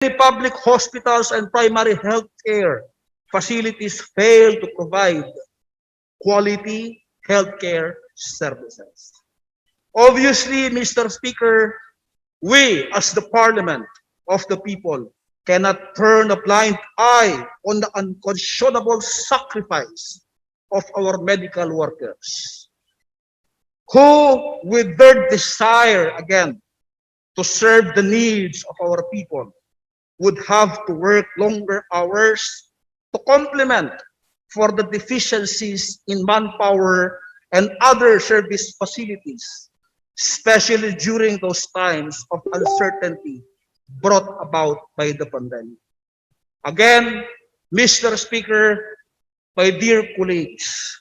Many public hospitals and primary health care facilities fail to provide quality healthcare services. Obviously, Mr. Speaker, we as the Parliament of the people cannot turn a blind eye on the unconscionable sacrifice of our medical workers, who, with their desire again to serve the needs of our people, would have to work longer hours to complement for the deficiencies in manpower and other service facilities, especially during those times of uncertainty brought about by the pandemic. Again, Mr. Speaker, my dear colleagues,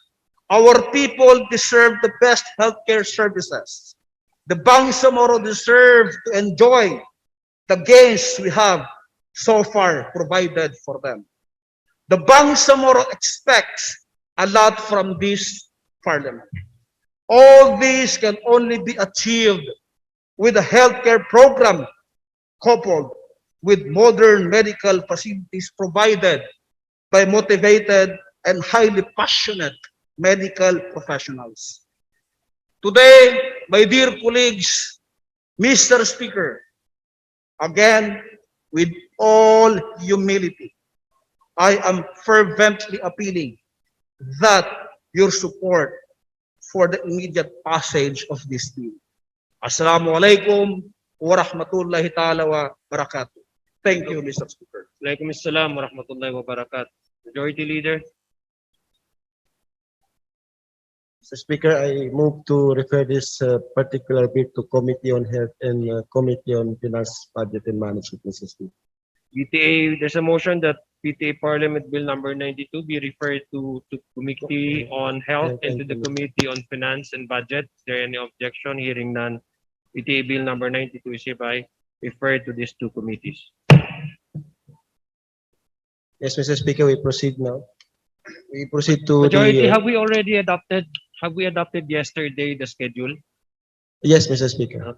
our people deserve the best healthcare services. The Bangsamoro deserve to enjoy the gains we have so far provided for them. The Bangsamoro expects a lot from this parliament. All this can only be achieved with a healthcare program coupled with modern medical facilities provided by motivated and highly passionate medical professionals. Today, my dear colleagues, Mr. Speaker, again, with all humility, I am fervently appealing that your support for the immediate passage of this bill. Assalamu alaikum wa rahmatullahi ta'ala wa barakatuh. Thank you, Mr. Speaker. Alaikum assalam wa rahmatullahi wa barakatuh. Majority Leader. Mr. Speaker, I move to refer this particular bill to Committee on Health and Committee on Finance, Budget and Management, Mr. Speaker. PTA, there's a motion that PTA Parliament Bill number 92 be referred to Committee on Health and to the Committee on Finance and Budget. Is there any objection? Hearing none. PTA Bill number 92 is hereby referred to these two committees. Yes, Mr. Speaker, we proceed now. We proceed to Majority, the... have we already adopted? Have we adopted yesterday the schedule? Yes, Mr. Speaker.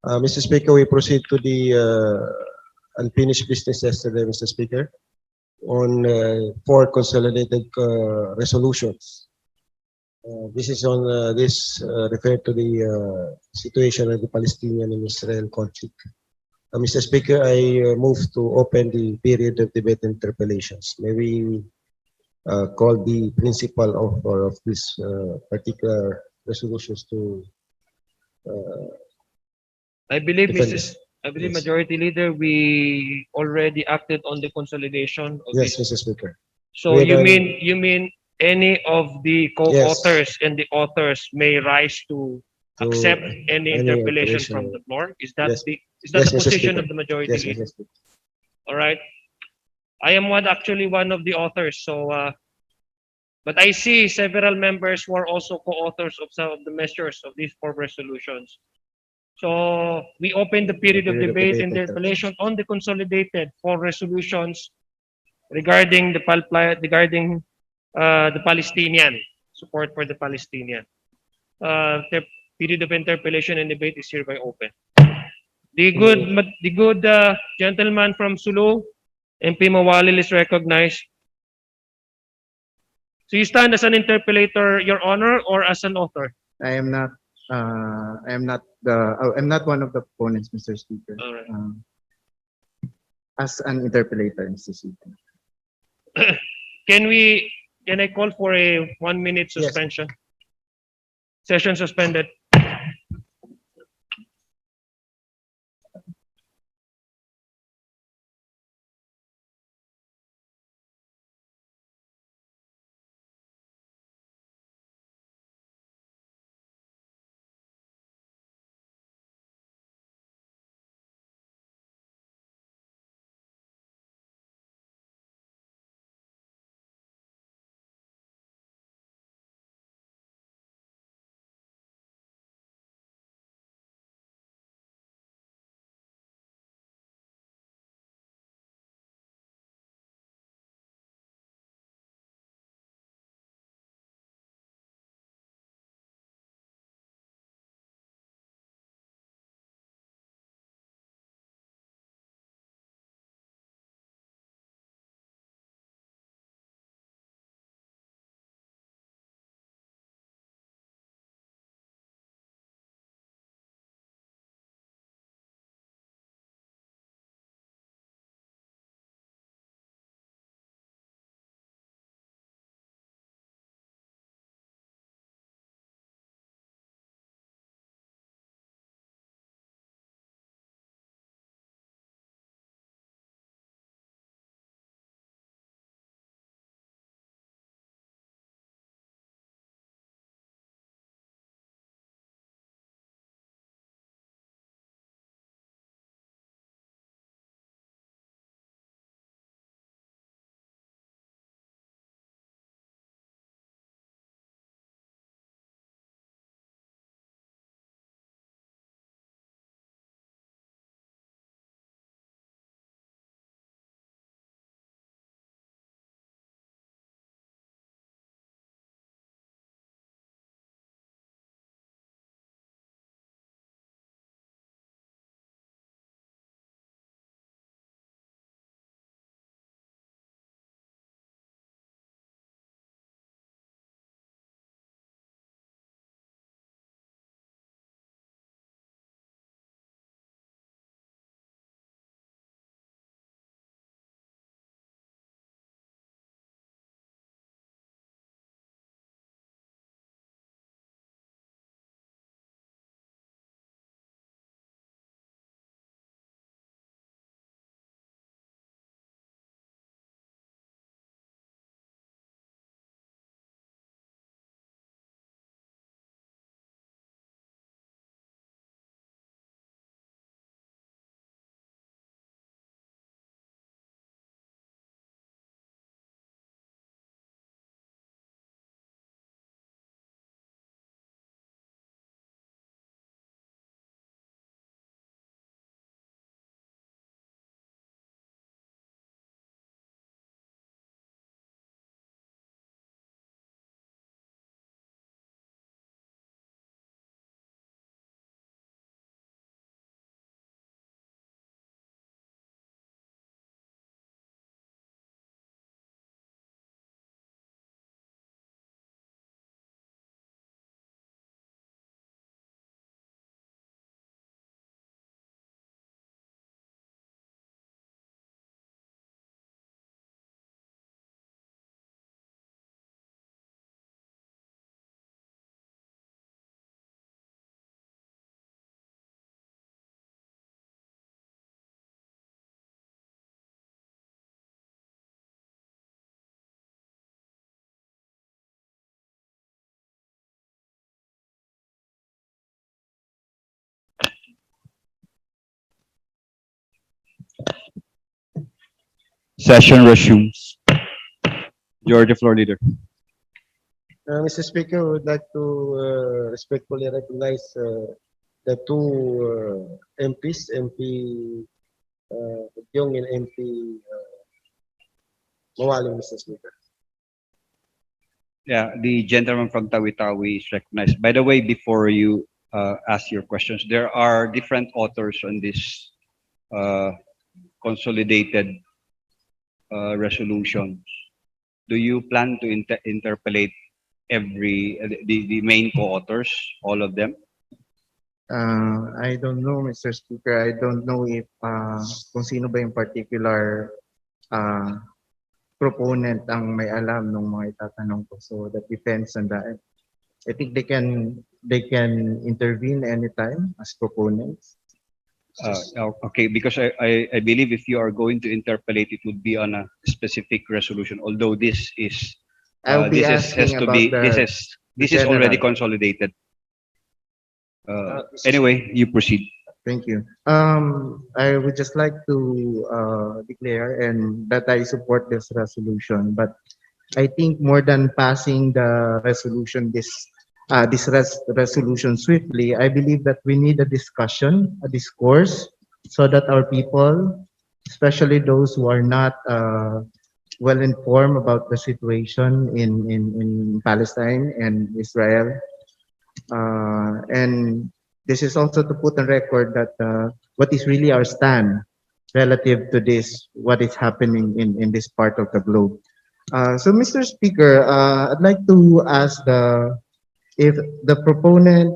Mr. Speaker, we proceed to the unfinished business yesterday, Mr. Speaker, on 4 consolidated resolutions. This is on referred to the situation of the Palestinian and Israel conflict. Mr. Speaker, I move to open the period of debate and interpellations. May we call the principal of this particular resolutions to I believe, defend this. Yes. Yes. Majority Leader, we already acted on the consolidation of Yes, this. Mr. Speaker. So We you mean any of the co-authors and the authors may rise to accept any interpellation from the floor? Is that Yes. the Yes, Mr. position Speaker. of the majority Yes, leader? Mr. Speaker. All right. I am actually one of the authors. So, but I see several members who are also co-authors of some of the measures of these 4 resolutions. So we open the period of debate and interpellation on the consolidated 4 resolutions regarding the Palestinian support for the Palestinian. The period of interpellation and debate is hereby open. The good gentleman from Sulu, MP Mawalil, is recognized. So you stand as an interpellator, Your Honor, or as an author? I am not. I'm not one of the opponents, Mr. Speaker. All right. As an interpellator, Mr. Speaker. Can I call for a 1-minute suspension? Session suspended. Session resumes. You're the floor leader. Mr. Speaker, I would like to respectfully recognize the two MPs, MP Young and MP Mawaling, Mr. Speaker. Yeah, the gentleman from Tawi-Tawi is recognized. By the way, before you ask your questions, there are different authors on this uh, consolidated resolution. Do you plan to interpolate the main co-authors, all of them? I don't know, Mr. Speaker. I don't know if kung sino ba yung particular uh, proponent ang may alam ng mga itatanong ko. So that depends on that. I think they can intervene anytime as proponents. Okay, because I believe if you are going to interpolate, it would be on a specific resolution. Although this is I'll be this has asking to about be the this is already general. consolidated. Anyway, you proceed. Thank you. I would just like to declare and that I support this resolution, but I think more than passing the resolution, resolution swiftly, I believe that we need a discussion, a discourse, so that our people, especially those who are not well informed about the situation in Palestine and Israel, and this is also to put on record that what is really our stand relative to this, what is happening in this part of the globe. So, Mr. Speaker, I'd like to ask if the proponent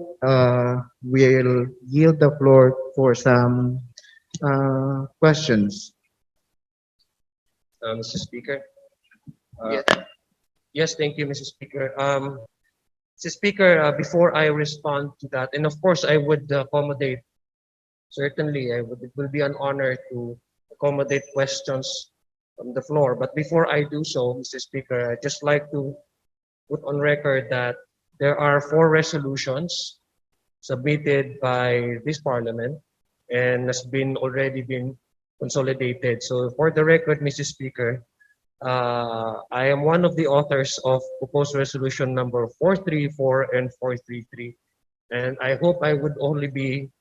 will yield the floor for some questions. Mr. Speaker. Uh, Yes, thank you, Mr. Speaker. Mr. Speaker, before I respond to that, and of course I would accommodate, certainly it will be an honor to accommodate questions from the floor. But before I do so, Mr. Speaker, I'd just like to put on record that there are 4 resolutions submitted by this Parliament and has been already been consolidated. So for the record, Mr. Speaker, I am one of the authors of proposed resolution number 434 and 433, and I hope I would only be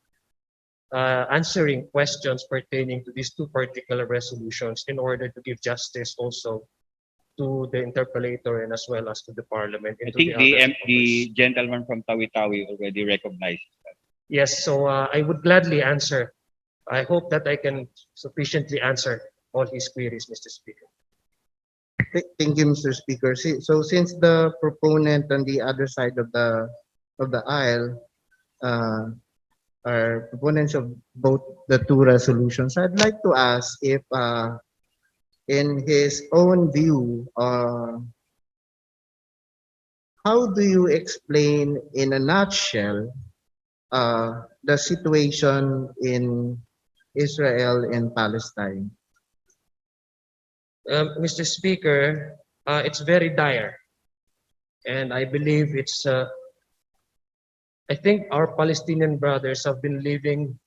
answering questions pertaining to these 2 particular resolutions in order to give justice also to the interpellator and as well as to the Parliament. I And to think the other the authors. gentleman from Tawi-Tawi already recognized. Yes, so I would gladly answer. I hope that I can sufficiently answer all his queries, Mr. Speaker. Thank you, Mr. Speaker. So since the proponent on the other side of the aisle are proponents of both the 2 resolutions, I'd like to ask if, in his own view, how do you explain in a nutshell the situation in Israel and Palestine? Mr. Speaker, it's very dire, and I believe I think our Palestinian brothers have been living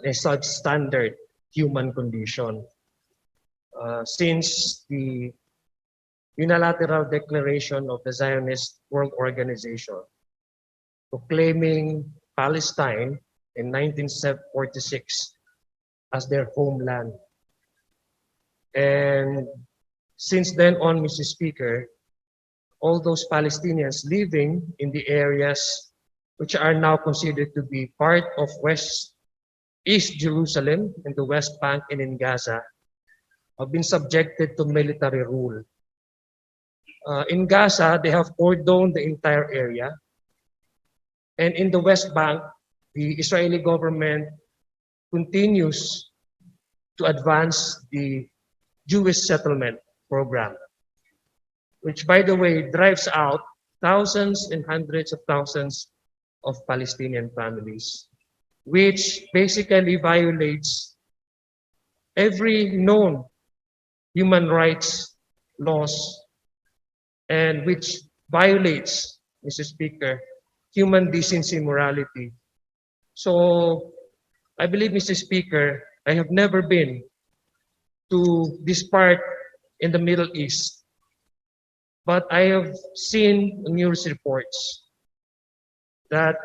a substandard human condition since the unilateral declaration of the Zionist World Organization proclaiming Palestine in 1946 as their homeland. And since then on, Mr. Speaker, all those Palestinians living in the areas which are now considered to be part of East Jerusalem, in the West Bank and in Gaza, have been subjected to military rule. In Gaza, they have cordoned the entire area. And in the West Bank, the Israeli government continues to advance the Jewish settlement program, which, by the way, drives out thousands and hundreds of thousands of Palestinian families, which basically violates every known human rights laws and which violates, Mr. Speaker, human decency and morality. So I believe, Mr. Speaker, I have never been to this part in the Middle East. But I have seen news reports that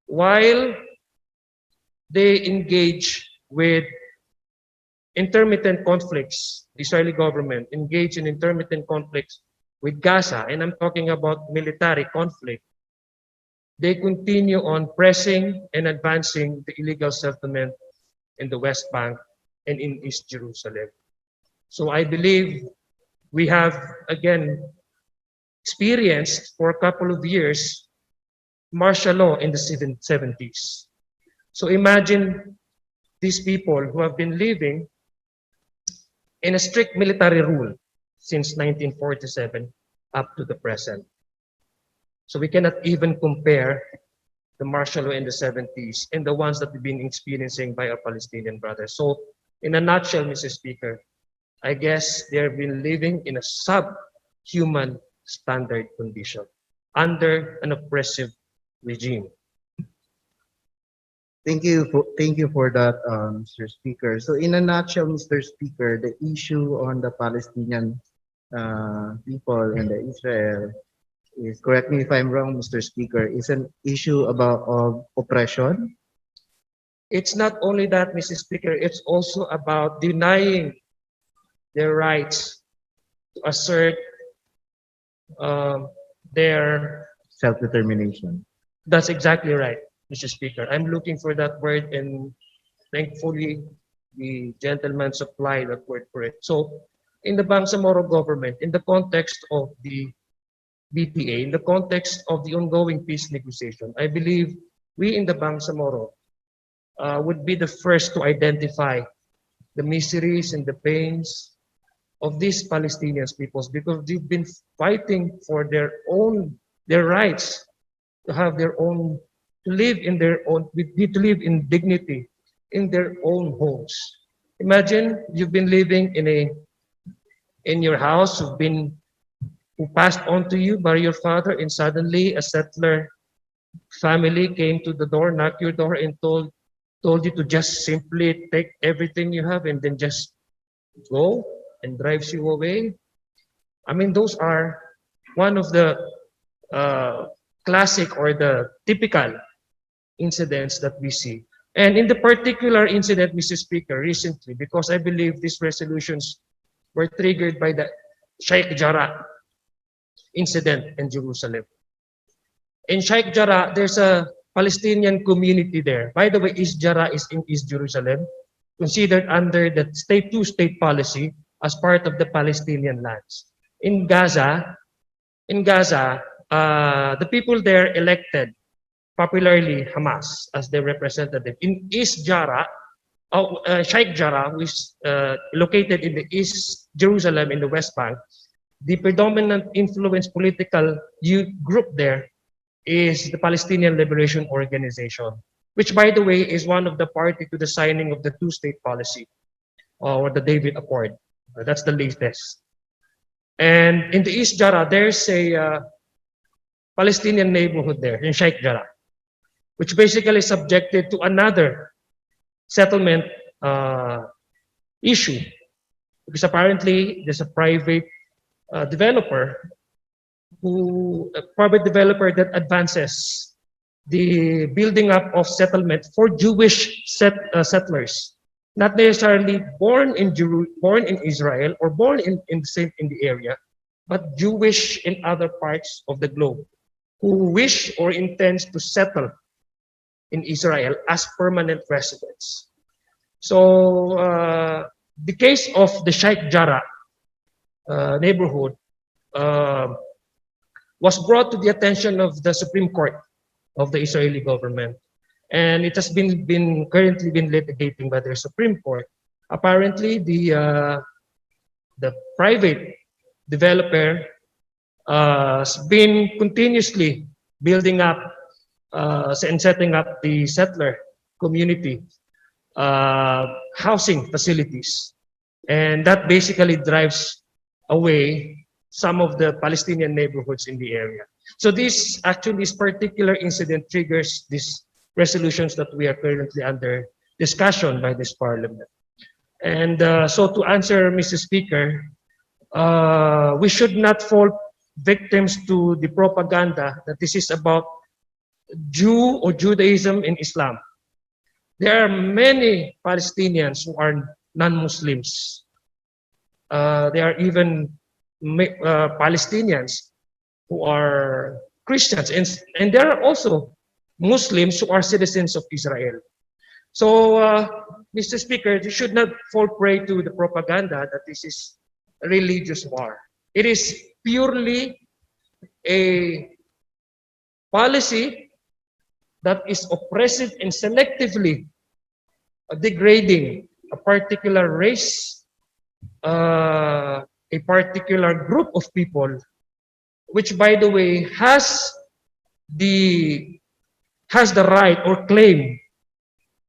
while they engage with intermittent conflicts, the Israeli government engage in intermittent conflicts with Gaza, and I'm talking about military conflict, they continue on pressing and advancing the illegal settlement in the West Bank and in East Jerusalem. So I believe we have again experienced for a couple of years martial law in the 70s. So imagine these people who have been living in a strict military rule since 1947 up to the present. So we cannot even compare the martial law in the 70s and the ones that we've been experiencing by our Palestinian brothers. So in a nutshell, Mr. Speaker, I guess they've been living in a subhuman standard condition under an oppressive regime. Thank you for that, Mr. Speaker. So in a nutshell, Mr. Speaker, the issue on the Palestinian people and the Israel is, correct me if I'm wrong, Mr. Speaker, is an issue about of oppression. It's not only that, Mr. Speaker, it's also about denying their rights to assert their. Self-determination. That's exactly right, Mr. Speaker. I'm looking for that word, and thankfully the gentleman supplied that word for it. So in the Bangsamoro government, in the context of the BTA, in the context of the ongoing peace negotiation, I believe we in the Bangsamoro would be the first to identify the miseries and the pains of these Palestinian peoples, because they've been fighting for their rights to have their own, to live in their own, to live in dignity in their own homes. Imagine you've been living in your house, who passed on to you by your father, and suddenly a settler family came to the door, knocked your door, and told you to just simply take everything you have and then just go, and drives you away. I mean, those are one of the classic or the typical incidents that we see. And in the particular incident, Mr. Speaker, recently, because I believe these resolutions were triggered by the Sheikh Jarrah incident in Jerusalem. In Sheikh Jarrah, there's a Palestinian community there. By the way, East Jarrah is in East Jerusalem, considered under the two-state policy as part of the Palestinian lands. In Gaza, the people there elected popularly Hamas as their representative. In East Jarrah, Sheikh Jarrah, which is located in the East Jerusalem in the West Bank, the predominant influence political youth group there is the Palestinian Liberation Organization, which, by the way, is one of the party to the signing of the two-state policy, or the David Accord. That's the latest. And in the East Jarrah, there's a Palestinian neighborhood there in Sheikh Jarrah, which basically is subjected to another settlement issue, because apparently there's a private developer that advances the building up of settlement for Jewish settlers, not necessarily born in Israel or born in the area, but Jewish in other parts of the globe who wish or intends to settle in Israel as permanent residents. So the case of the Sheikh Jarrah neighborhood was brought to the attention of the Supreme Court of the Israeli government, and it has currently been litigating by the Supreme Court. Apparently, the private developer has been continuously building up and setting up the settler community housing facilities, and that basically drives away some of the Palestinian neighborhoods in the area. So this particular incident triggers these resolutions that we are currently under discussion by this parliament. And so to answer, Mr. Speaker, we should not fall victims to the propaganda that this is about Jew or Judaism in Islam. There are many Palestinians who are non-Muslims. There are even Palestinians who are Christians, and there are also Muslims who are citizens of Israel. So, Mr. Speaker, you should not fall prey to the propaganda that this is a religious war. It is purely a policy that is oppressive and selectively degrading a particular race, a particular group of people, which, by the way, the has the right or claim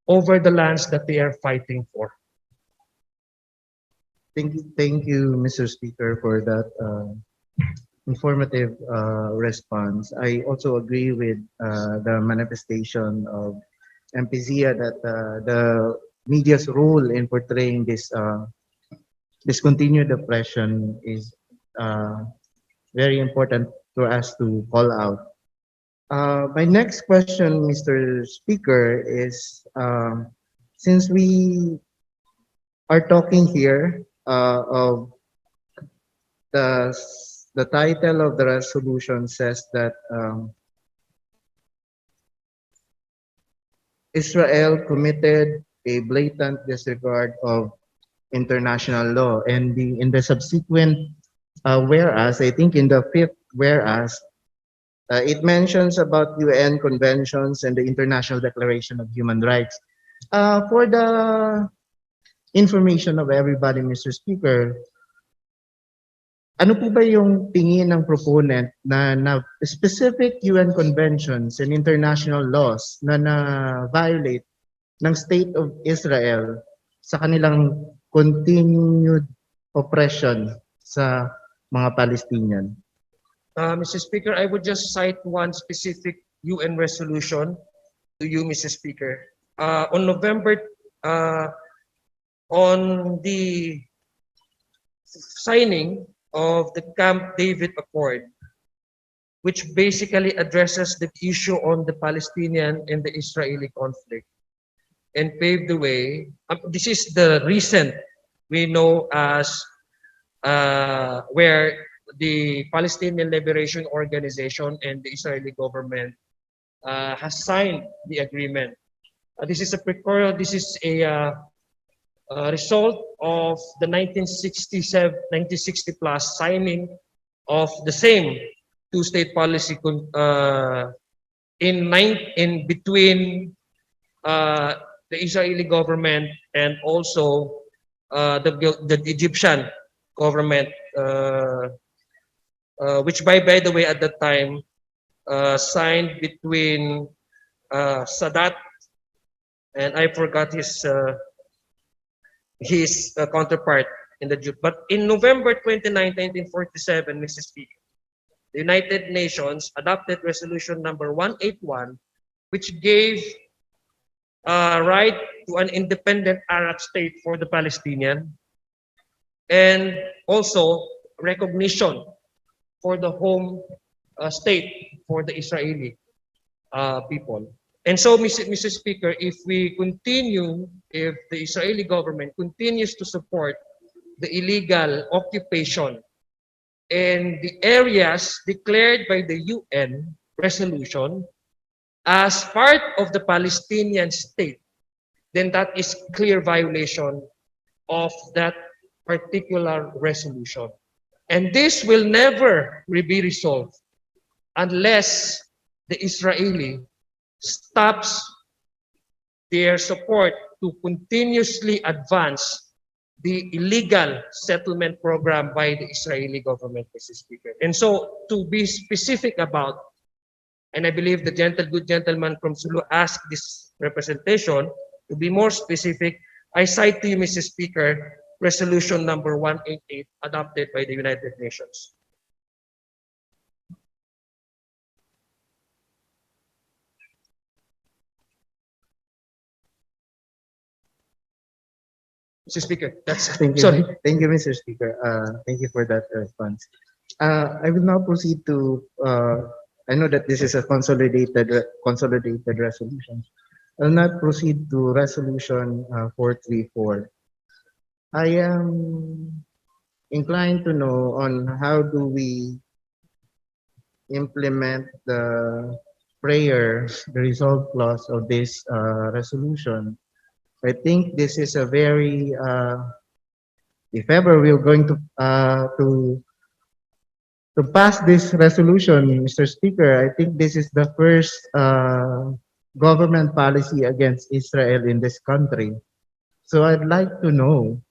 over the lands that they are fighting for. Thank you, Mr. Speaker, for that informative response. I also agree with the manifestation of MPZIA that the media's role in portraying this continued oppression is very important for us to call out. My next question, Mr. Speaker, is since we are talking here of the the title of the resolution says that Israel committed a blatant disregard of international law, and in the subsequent whereas, I think in the fifth whereas, it mentions about UN conventions and the International Declaration of Human Rights. For the information of everybody, Mr. Speaker, ano po ba yung tingin ng proponent na specific UN conventions and international laws na na-violate ng State of Israel sa kanilang continued oppression sa mga Palestinian? Mr. Speaker, I would just cite one specific UN resolution to you, Mr. Speaker. On November, on the signing of the Camp David Accord, which basically addresses the issue on the Palestinian and the Israeli conflict and paved the way. This is the recent we know as where the Palestinian Liberation Organization and the Israeli government has signed the agreement. This is a result of the 1960 plus signing of the same two-state policy in between the Israeli government and also the Egyptian government, which by the way at that time signed between Sadat and I forgot his counterpart in the Jew. But in November 29, 1947, Mr. Speaker, the United Nations adopted resolution number 181, which gave right to an independent Arab state for the Palestinian and also recognition for the home state for the Israeli people. And so, Mr. Speaker, if the Israeli government continues to support the illegal occupation in the areas declared by the UN resolution as part of the Palestinian state, then that is clear violation of that particular resolution. And this will never be resolved unless the Israeli stops their support to continuously advance the illegal settlement program by the Israeli government, Mr. Speaker. And so to be specific about, and I believe the good gentleman from Sulu asked this representation, to be more specific, I cite to you, Mr. Speaker, resolution number 188 adopted by the United Nations. Mr. Speaker, that's Thank you. sorry. Thank you, Mr. Speaker. Thank you for that response. I will now proceed to, I know that this is a consolidated resolution. I'll now proceed to resolution 434. I am inclined to know on how do we implement the the resolve clause of this resolution. I think this is a very, if ever we're going to pass this resolution, Mr. Speaker, I think this is the first government policy against Israel in this country. So I'd like to know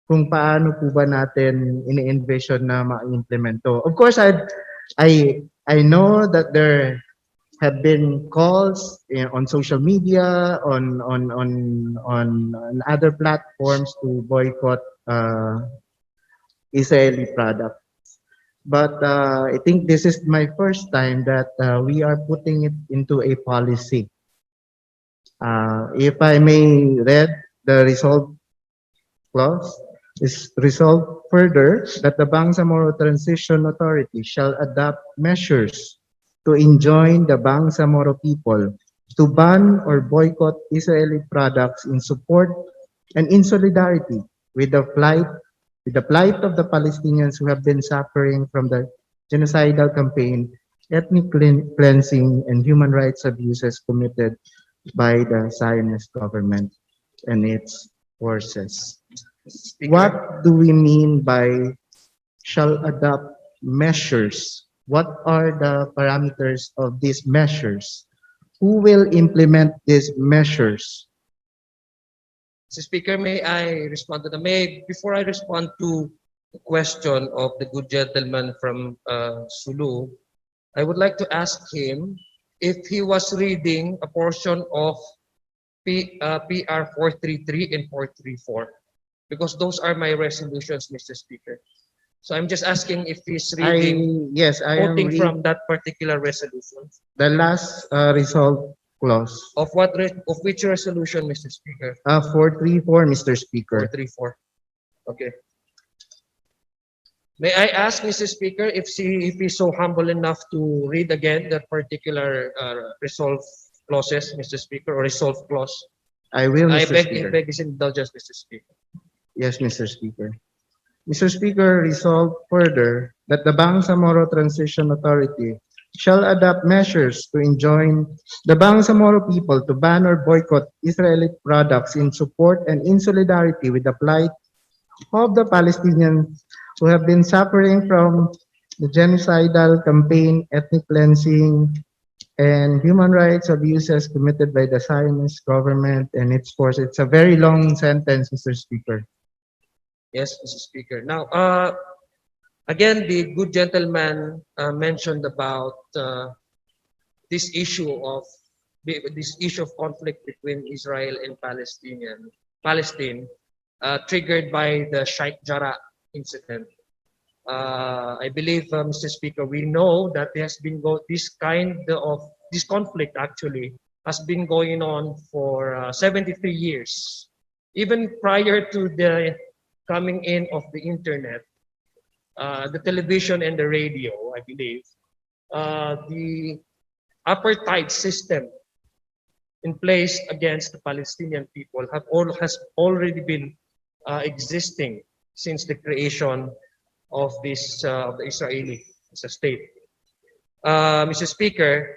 kung paano po ba natin ini-envision na ma-implement to. Of course, I know that there have been calls on social media, on other platforms to boycott Israeli products. But I think this is my first time that we are putting it into a policy. If I may read the resolve clause, is resolved further that the Bangsamoro Transition Authority shall adopt measures to enjoin the Bangsamoro people to ban or boycott Israeli products in support and in solidarity with the plight of the Palestinians who have been suffering from the genocidal campaign, ethnic cleansing, and human rights abuses committed by the Zionist government and its forces. What do we mean by shall adopt measures? What are the parameters of these measures? Who will implement these measures? Mr. Speaker, may I respond to before I respond to the question of the good gentleman from Sulu, I would like to ask him if he was reading a portion of PR 433 and 434, because those are my resolutions, Mr. Speaker. So I'm just asking if he's reading, Yes, I am quoting reading from that particular resolution. the last resolve clause. Of which resolution, Mr. Speaker? 434, Mr. Speaker. 434. Okay. May I ask, Mr. Speaker, if he's so humble enough to read again that particular resolve clauses, Mr. Speaker, or resolve clause? I will, I Mr. Speaker. beg his indulgence, Mr. Speaker. Yes, Mr. Speaker. Mr. Speaker, resolve further that the Bangsamoro Transition Authority shall adopt measures to enjoin the Bangsamoro people to ban or boycott Israeli products in support and in solidarity with the plight of the Palestinians who have been suffering from the genocidal campaign, ethnic cleansing, and human rights abuses committed by the Zionist government and its force. It's a very long sentence, Mr. Speaker. Yes, Mr. Speaker. Now, again, the good gentleman mentioned about this issue of conflict between Israel and Palestine, triggered by the Sheikh Jarrah incident. I believe, Mr. Speaker, we know that there has been this conflict actually has been going on for 73 years, even prior to the coming in of the internet, the television and the radio. I believe the apartheid system in place against the Palestinian people has already been existing since the creation of this the Israeli as a state. Mr. Speaker,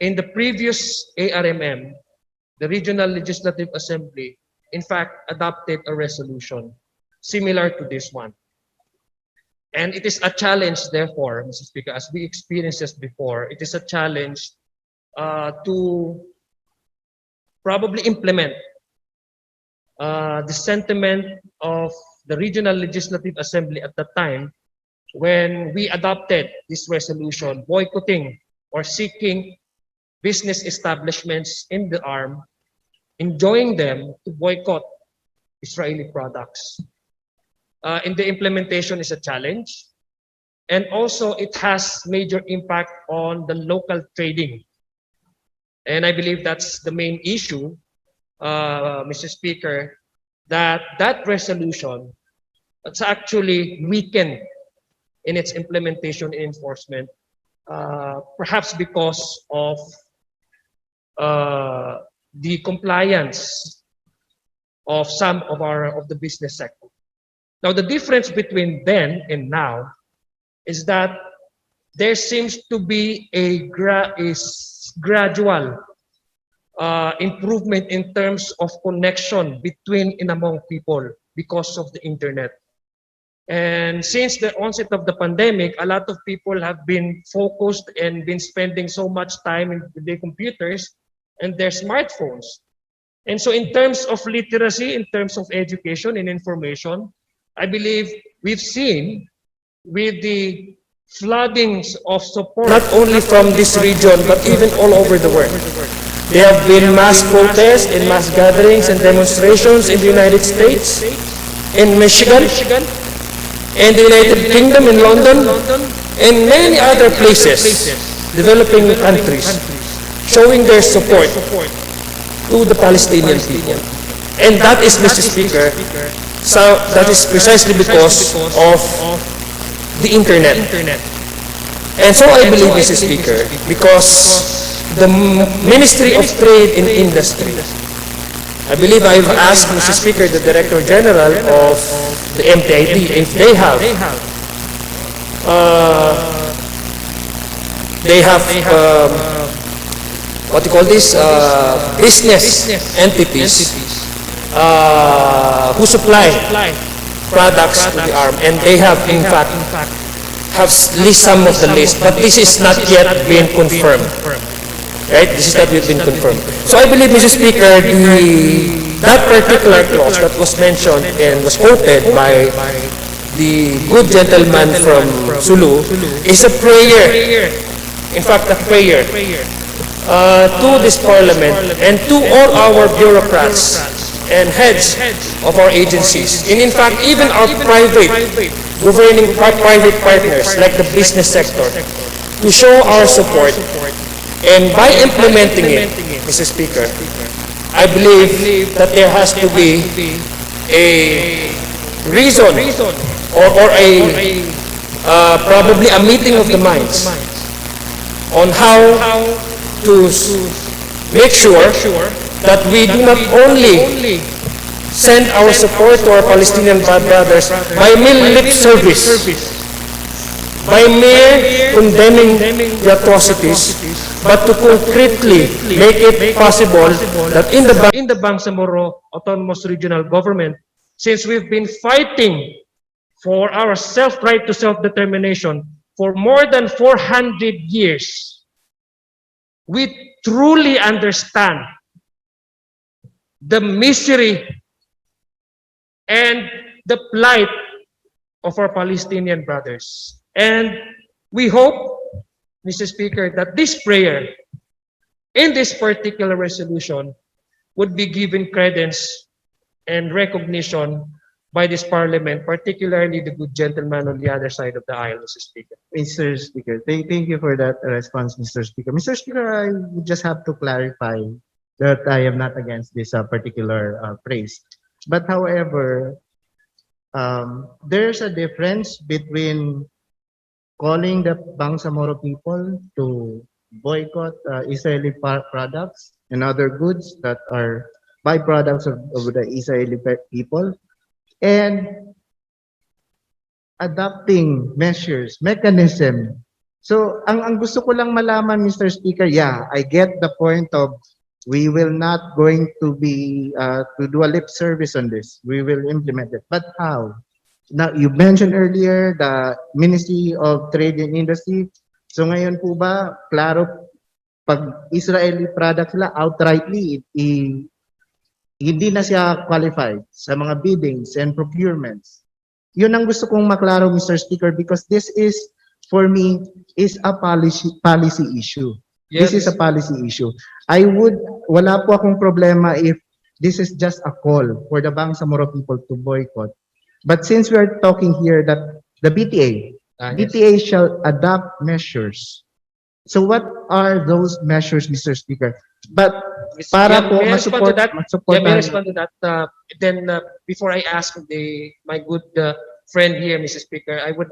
in the previous ARMM, the Regional Legislative Assembly, in fact, adopted a resolution similar to this one. And it is a challenge, therefore, Mr. Speaker, as we experienced this before, it is a challenge to probably implement the sentiment of the Regional Legislative Assembly at the time when we adopted this resolution, boycotting or seeking business establishments in the arm, enjoining them to boycott Israeli products. In the implementation is a challenge, and also it has major impact on the local trading. And I believe that's the main issue Mr. Speaker, that that resolution it's actually weakened in its implementation and enforcement, perhaps because of the compliance of some of the business sector. Now, the difference between then and now is that there seems to be a gradual improvement in terms of connection between and among people because of the internet. And since the onset of the pandemic, a lot of people have been focused and been spending so much time in their computers and their smartphones. And so in terms of literacy, in terms of education and information, I believe we've seen with the floodings of support, not only from this region, but even all over the world. There have been mass protests and mass gatherings and demonstrations in the United States, in Michigan, in the United Kingdom, in London, and many other places, developing countries, showing their support to the Palestinian people. And that is, Mr. Speaker, so that is precisely because of the internet. And so I believe, Mr. Speaker, because the Ministry of Trade and Industry, I believe I've asked, Mr. Speaker, the Director General of the MTID, if they have what you call this, business entities who supply products to the arm, and they have in fact have list some of the list, but this is not yet been confirmed. Right? This is not yet been confirmed. So I believe, Mr. Speaker, that particular clause that was mentioned and was quoted by the good gentleman from Sulu is a prayer. In fact, a prayer to this Parliament and to all our bureaucrats and heads of our agencies, and in fact, even our private private partners like the business sector, to show our support. And by implementing it, Mr. Speaker, I believe that there has to be a reason or a probably a meeting of the minds on how to make sure that we do not only send our support to our Palestinian brothers by mere lip service, by mere condemning the atrocities, but to concretely make it possible that in the Bangsamoro Autonomous Regional Government, since we've been fighting for our right to self-determination for more than 400 years, we truly understand the misery and the plight of our Palestinian brothers. And we hope, Mr. Speaker, that this prayer in this particular resolution would be given credence and recognition by this Parliament, particularly the good gentleman on the other side of the aisle, Mr. Speaker. Mr. Speaker, thank you for that response, Mr. Speaker. Mr. Speaker, I would just have to clarify that I am not against this particular praise. But however, there's a difference between calling the Bangsamoro people to boycott Israeli products and other goods that are byproducts of the Israeli people, and adopting measures, mechanism. So, ang gusto ko lang malaman, Mr. Speaker, yeah, I get the point of we will not going to be to do a lip service on this. We will implement it. But how? Now, you mentioned earlier the Ministry of Trade and Industry. So ngayon po ba, klaro, pag Israeli product sila, outrightly, hindi na siya qualified sa mga biddings and procurements. Yun ang gusto kong maklaro, Mr. Speaker, because this is, for me, is a policy issue. Yes. This is a policy issue. Wala po akong problema if this is just a call for the Bangsamoro people to boycott. But since we are talking here that the BTA, shall adopt measures. So what are those measures, Mr. Speaker? But Miss- para yeah, po may I respond to masupport, that? Yeah, may I masuportahan. respond to that? Then before I ask my good friend here, Mr. Speaker, I would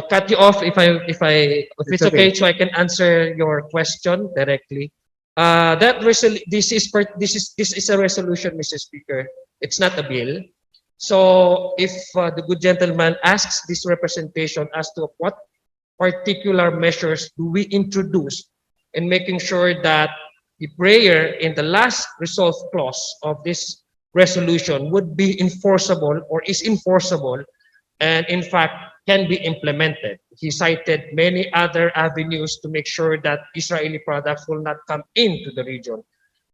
cut you off if It's it's okay, okay. so I can answer your question directly. This is a resolution, Mr. Speaker. It's not a bill. So if the good gentleman asks this representation as to what particular measures do we introduce in making sure that the prayer in the last resolve clause of this resolution would be enforceable or is enforceable and in fact can be implemented. He cited many other avenues to make sure that Israeli products will not come into the region.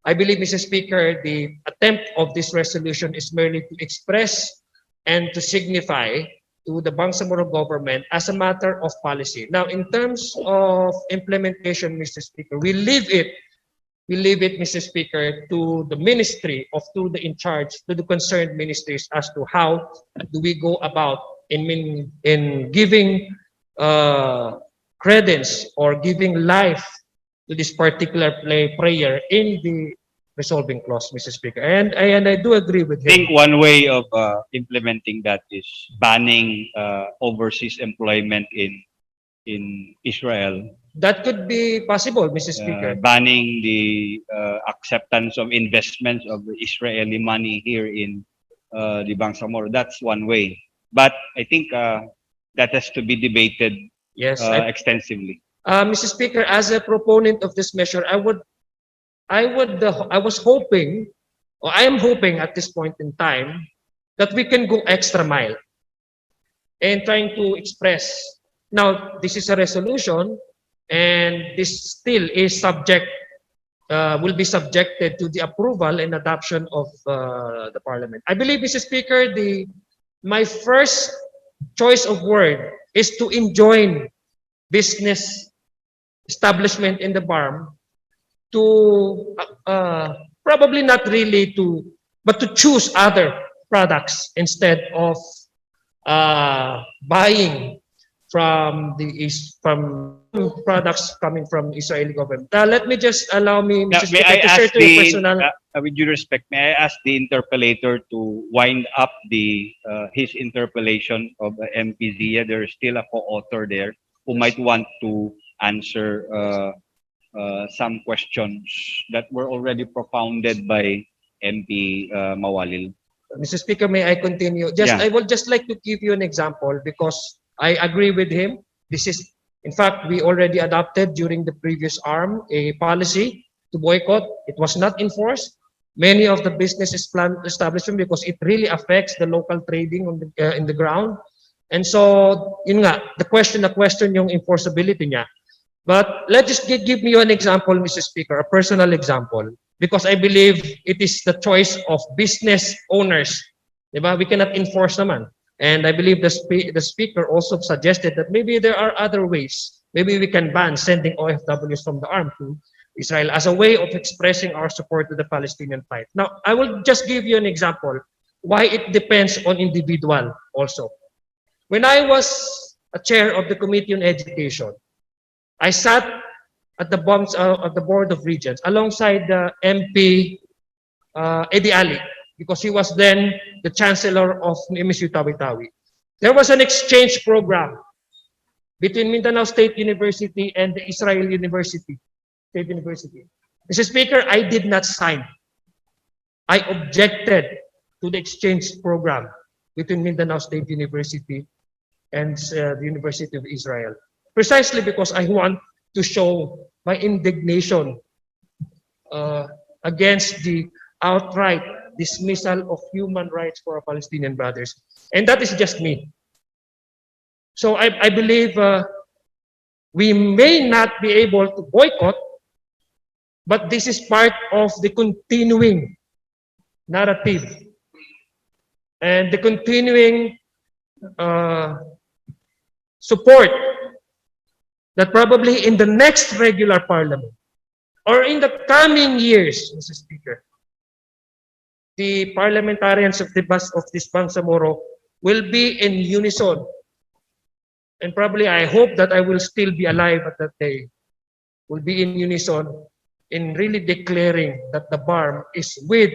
I believe, Mr. Speaker, the attempt of this resolution is merely to express and to signify to the Bangsamoro government as a matter of policy. Now, in terms of implementation, Mr. Speaker, we leave it, Mr. Speaker, to the ministry to the in charge, to the concerned ministries as to how do we go about in giving credence or giving life to this particular prayer in the resolving clause, Mr. Speaker. And I do agree with I think him. one way of implementing that is banning overseas employment in Israel, That could be possible, Mr. Speaker. banning the acceptance of investments of Israeli money here in the Bangsamoro. That's one way. But I think that has to be debated Yes, extensively. Mr. Speaker, as a proponent of this measure, I was hoping, or I am hoping at this point in time, that we can go extra mile in trying to express. Now, this is a resolution, and this still is will be subjected to the approval and adoption of the Parliament. I believe, Mr. Speaker, my first choice of word is to enjoin business establishment in the BARM to probably not really but to choose other products instead of buying from products coming from Israeli government. Let me just allow me, Now, Mr. may I Speaker, to share ask to you personal. with due respect, may I ask the interpellator to wind up his interpellation of MP Zia? There is still a co-author there who might want to answer some questions that were already propounded by MP Mawalil. Mr. Speaker, may I continue? Yeah. I would just like to give you an example because I agree with him. This is, in fact, we already adopted during the previous arm a policy to boycott. It was not enforced. Many of the businesses plan establishment because it really affects the local trading on in the ground. And so, yun nga, the question yung enforceability niya. But let's just give me an example, Mr. Speaker, a personal example, because I believe it is the choice of business owners. Diba? We cannot enforce naman. And I believe the speaker also suggested that maybe there are other ways. Maybe we can ban sending OFWs from the arm to Israel as a way of expressing our support to the Palestinian fight. Now, I will just give you an example why it depends on individual also. When I was a chair of the Committee on Education, I sat at the Board of Regents alongside the MP Eddie Ali because he was then the Chancellor of MSU Tawi-Tawi. There was an exchange program between Mindanao State University and the Israel University, State University. Mr. Speaker, I did not sign. I objected to the exchange program between Mindanao State University and the University of Israel, precisely because I want to show my indignation against the outright dismissal of human rights for our Palestinian brothers. And that is just me. So I believe we may not be able to boycott, but this is part of the continuing narrative and the continuing support that probably in the next regular parliament or in the coming years, Mr. Speaker, the parliamentarians of this Bangsamoro will be in unison. And probably I hope that I will still be alive at that day. Will be in unison in really declaring that the BARM is with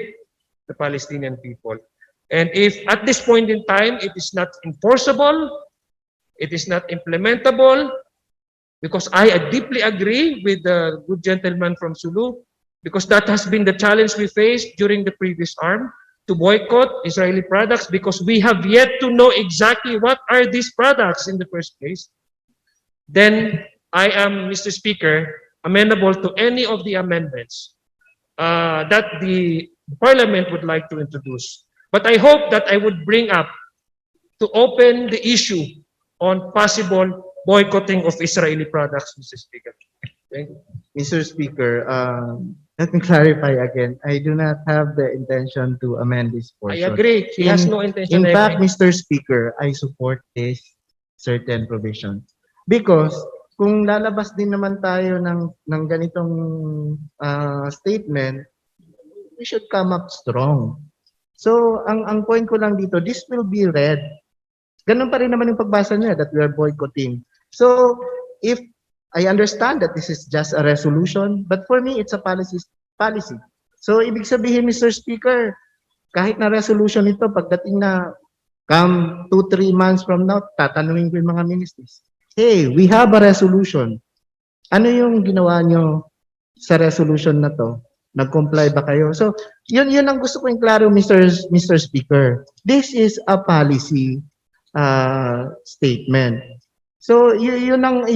the Palestinian people. And if at this point in time it is not enforceable, it is not implementable, because I deeply agree with the good gentleman from Sulu, because that has been the challenge we faced during the previous arm, to boycott Israeli products, because we have yet to know exactly what are these products in the first place. Then I am, Mr. Speaker, amenable to any of the amendments that the Parliament would like to introduce. But I hope that I would bring up to open the issue on possible boycotting of Israeli products, Mr. Speaker. Thank you. Mr. Speaker, let me clarify again. I do not have the intention to amend this I portion. agree. He has no intention. In I fact, agree. Mr. Speaker, I support this certain provision. Because kung lalabas din naman tayo ng ganitong statement, we should come up strong. So, ang point ko lang dito, this will be read. Ganun pa rin naman yung pagbasa niya that we are boycotting. So, if I understand that this is just a resolution, but for me, it's a policy. So, ibig sabihin, Mr. Speaker, kahit na resolution ito, pagdating na come 2-3 months from now, tatanungin ko yung mga ministers. Hey, we have a resolution. Ano yung ginawa nyo sa resolution na to? Nag-comply ba kayo? So, yun ang gusto ko yung klaro, Mr. Speaker. This is a policy statement. So, yun ang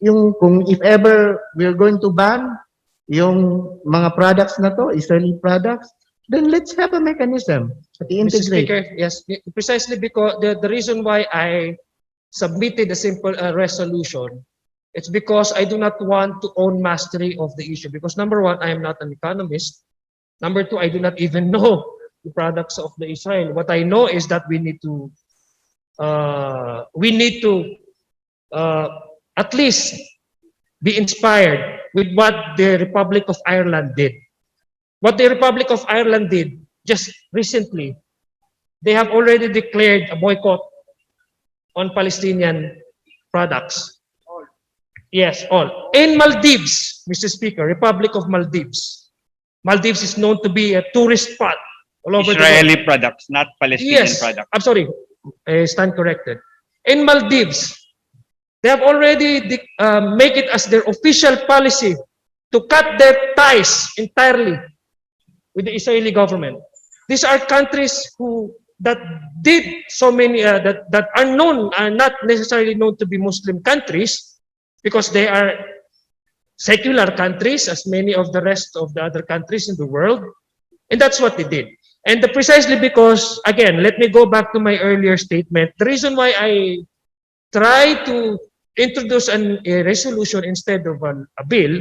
yung kung if ever we're going to ban yung mga products na to, Israeli products, then let's have a mechanism to Mr. integrate. Speaker, yes, precisely because the reason why I submitted a simple resolution, it's because I do not want to own mastery of the issue. Because number one, I am not an economist. Number two, I do not even know the products of the Israel. What I know is that we need to at least be inspired with what the Republic of Ireland did. What the Republic of Ireland did just recently, they have already declared a boycott on Palestinian products. Yes, all. In Maldives, Mr. Speaker, Republic of Maldives. Maldives is known to be a tourist spot all over the world. Israeli products, not Palestinian Yes, products. I'm sorry, I stand corrected. In Maldives, they have already make it as their official policy to cut their ties entirely with the Israeli government. These are countries that did so many that are known, are not necessarily known to be Muslim countries, because they are secular countries as many of the rest of the other countries in the world. And that's what they did. And precisely because, again, let me go back to my earlier statement. The reason why I try to introduce a resolution instead of a bill,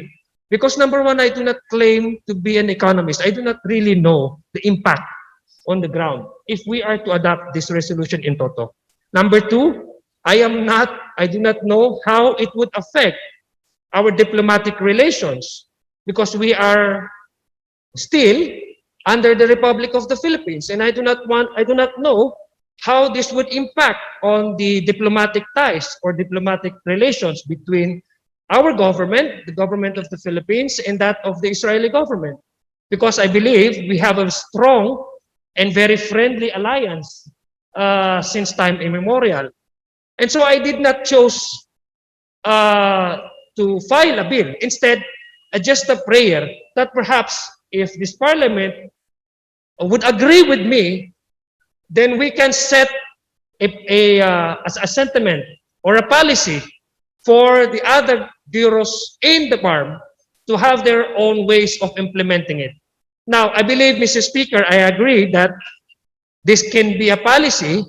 because number one, I do not claim to be an economist. I do not really know the impact on the ground if we are to adopt this resolution in toto. Number two, I do not know how it would affect our diplomatic relations, because we are still under the Republic of the Philippines, and I do not know how this would impact on the diplomatic ties or diplomatic relations between our government, the government of the Philippines, and that of the Israeli government. Because I believe we have a strong and very friendly alliance since time immemorial. And so I did not choose to file a bill. Instead, just a prayer that perhaps if this parliament would agree with me, then we can set a sentiment or a policy for the other bureaus in the BARM to have their own ways of implementing it. Now, I believe, Mr. Speaker, I agree that this can be a policy,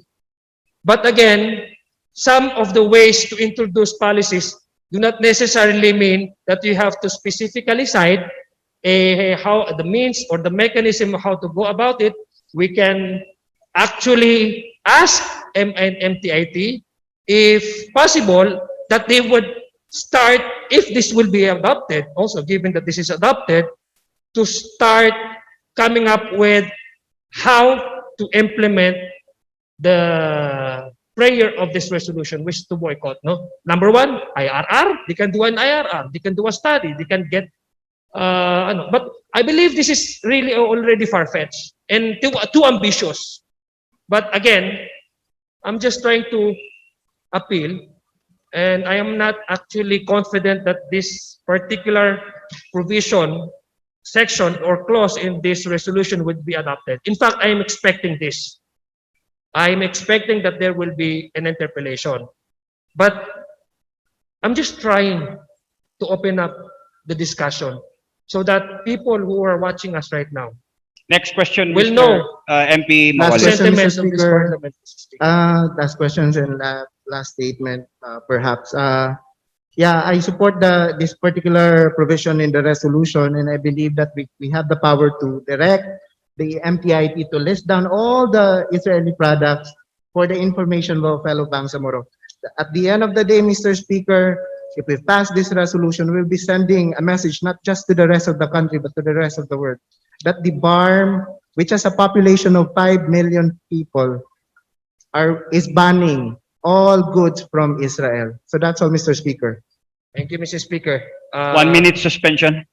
but again, some of the ways to introduce policies do not necessarily mean that you have to specifically cite how the means or the mechanism of how to go about it. We can actually ask MTIT, if possible, that they would start, if this will be adopted, also given that this is adopted, to start coming up with how to implement the prayer of this resolution, which is to boycott. No, number one, IRR. They can do an IRR. They can do a study. They can get but I believe this is really already far-fetched and too ambitious. But again, I'm just trying to appeal, and I am not actually confident that this particular provision, section, or clause in this resolution would be adopted. In fact, I am expecting this. I am expecting that there will be an interpellation. But I'm just trying to open up the discussion so that people who are watching us right now Next question, will Mr. know MP the Last Macaulay. question, Mr. sentiments of this Speaker. parliament. Mr. Speaker. Last questions and last statement, perhaps. Yeah, I support this particular provision in the resolution, and I believe that we have the power to direct the MTIT to list down all the Israeli products for the information of our fellow Bangsamoro. At the end of the day, Mr. Speaker, if we pass this resolution, we'll be sending a message not just to the rest of the country, but to the rest of the world, that the BARM, which has a population of 5 million people, is banning all goods from Israel. So that's all, Mr. Speaker. Thank you, Mr. Speaker. 1 minute suspension.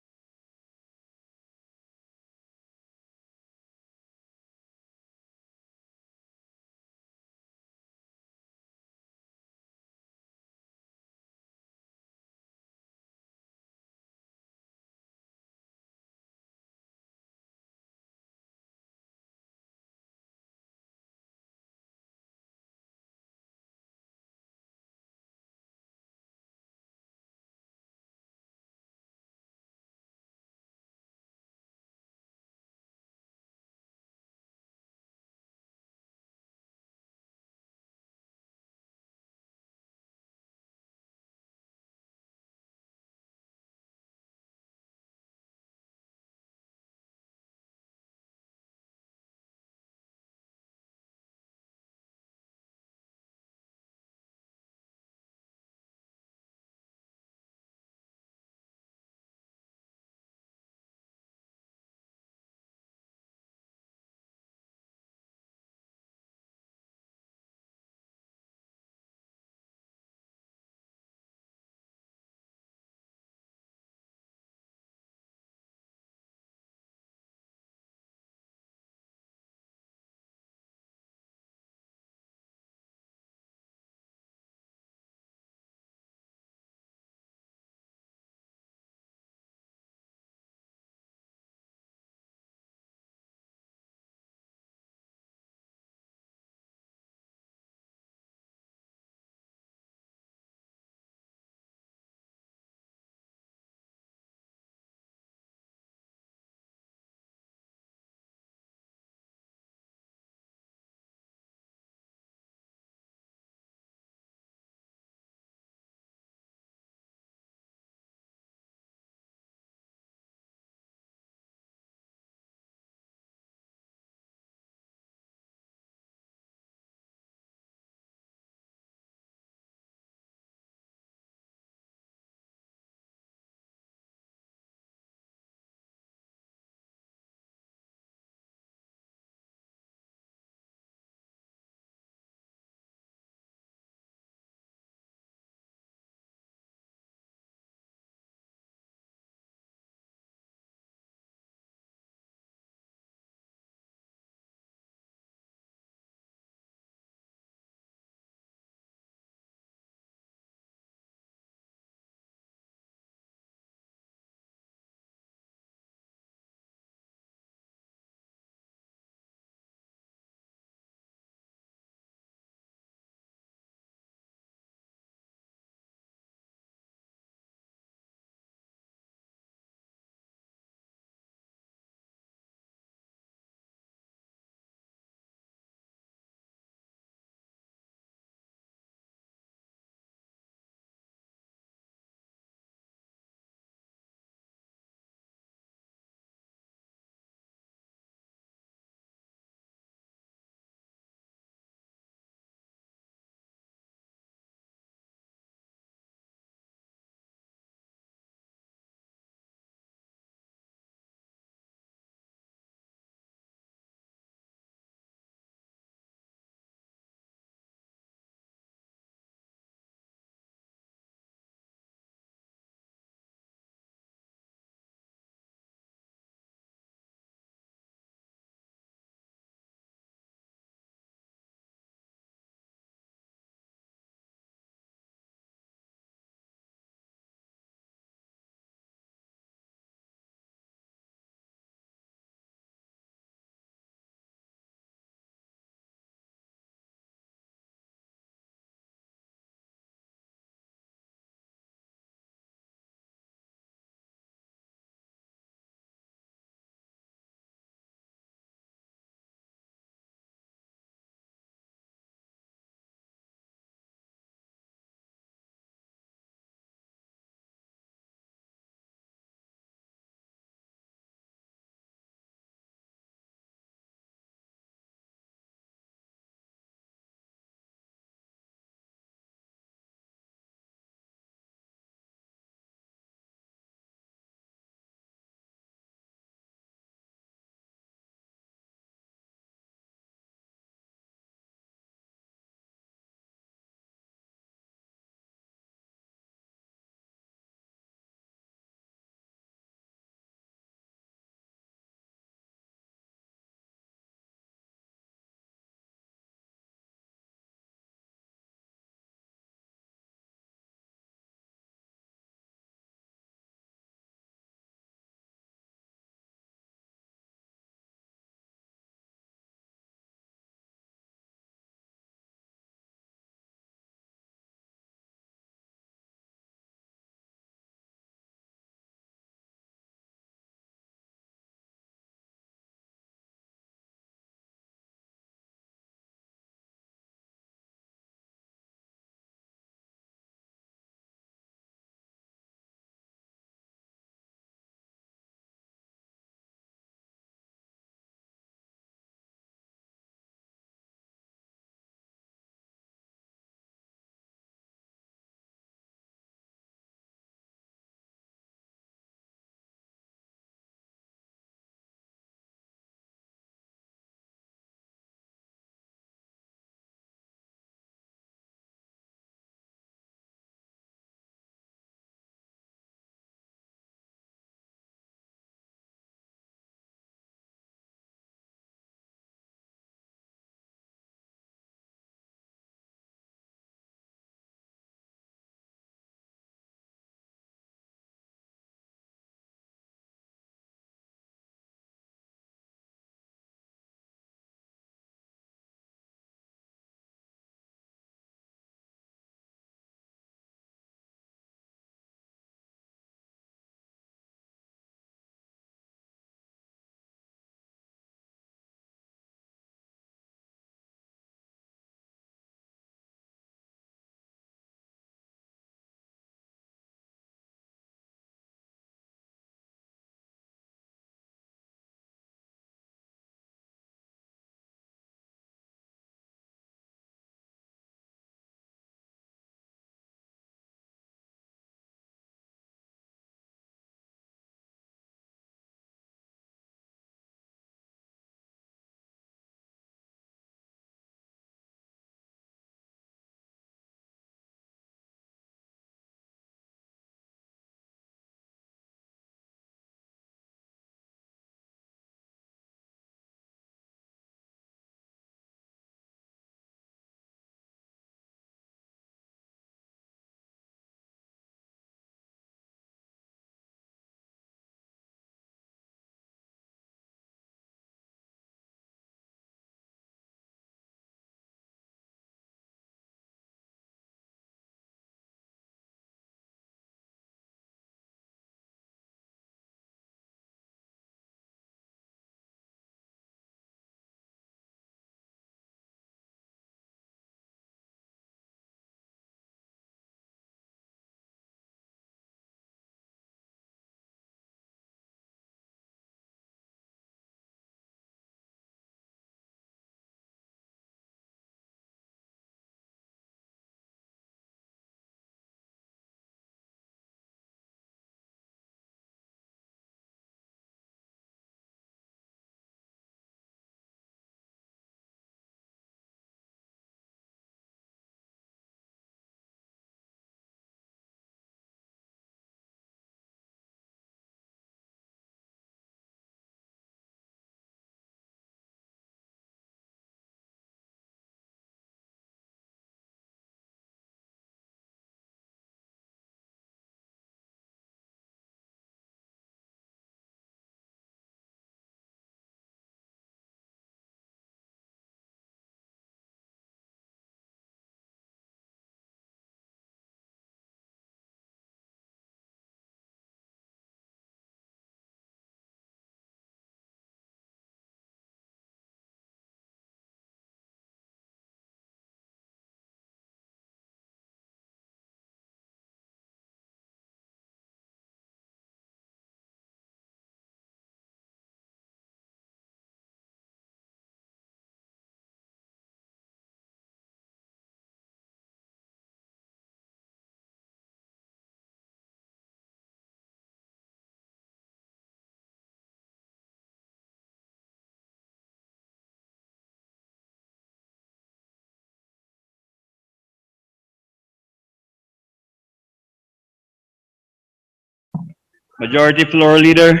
Majority Floor Leader.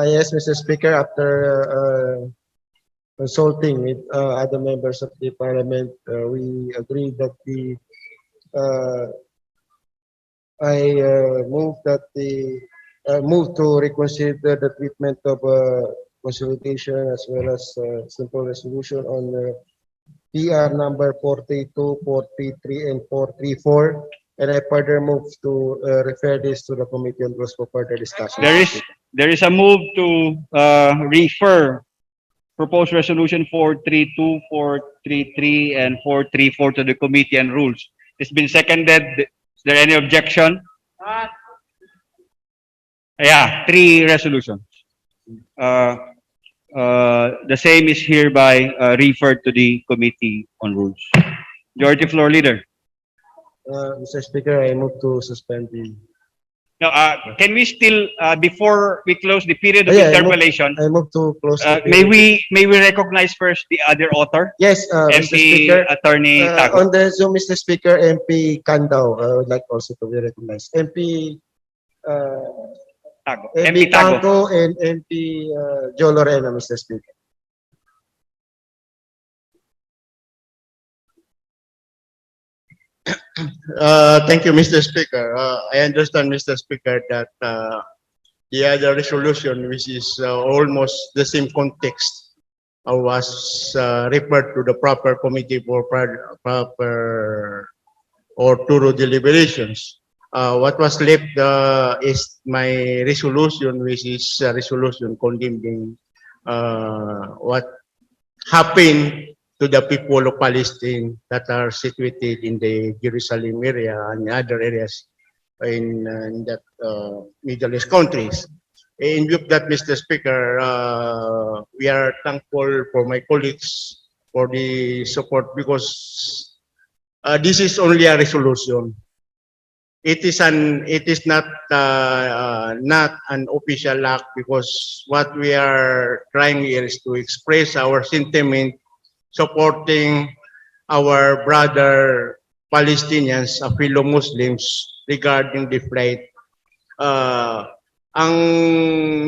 Yes, Mr. Speaker, after consulting with other members of the parliament, we agreed that uh, I move to reconsider the treatment of consolidation as well as simple resolution on PR number 432, 433, and 434. And I further move to refer this to the Committee on Rules for further discussion. There is a move to refer proposed resolution 432, 433, and 434 to the Committee on Rules. It's been seconded. Is there any objection? Yeah, three resolutions. The same is hereby referred to the Committee on Rules. Majority Floor Leader. Mr. Speaker, I move to suspend the. Now, can we still, before we close the period of Yeah, interpellation, I move to close. The may we recognize first the other author, Yes, Mr. MP Speaker. Attorney Tago. On the Zoom, Mr. Speaker, MP Kandao, I would like also to be recognized. MP Tago. MP MP Tago. Tanco and MP Joe Lorena, Mr. Speaker. Thank you, Mr. Speaker. I understand, Mr. Speaker, that the other resolution, which is almost the same context, was referred to the proper committee for proper or thorough deliberations. What was left is my resolution, which is a resolution condemning what happened to the people of Palestine that are situated in the Jerusalem area and other areas in that Middle East countries. In view of that, Mr. Speaker, we are thankful for my colleagues for the support because this is only a resolution. It is not an official act because what we are trying here is to express our sentiment supporting our brother Palestinians, fellow Muslims regarding the flight. Ang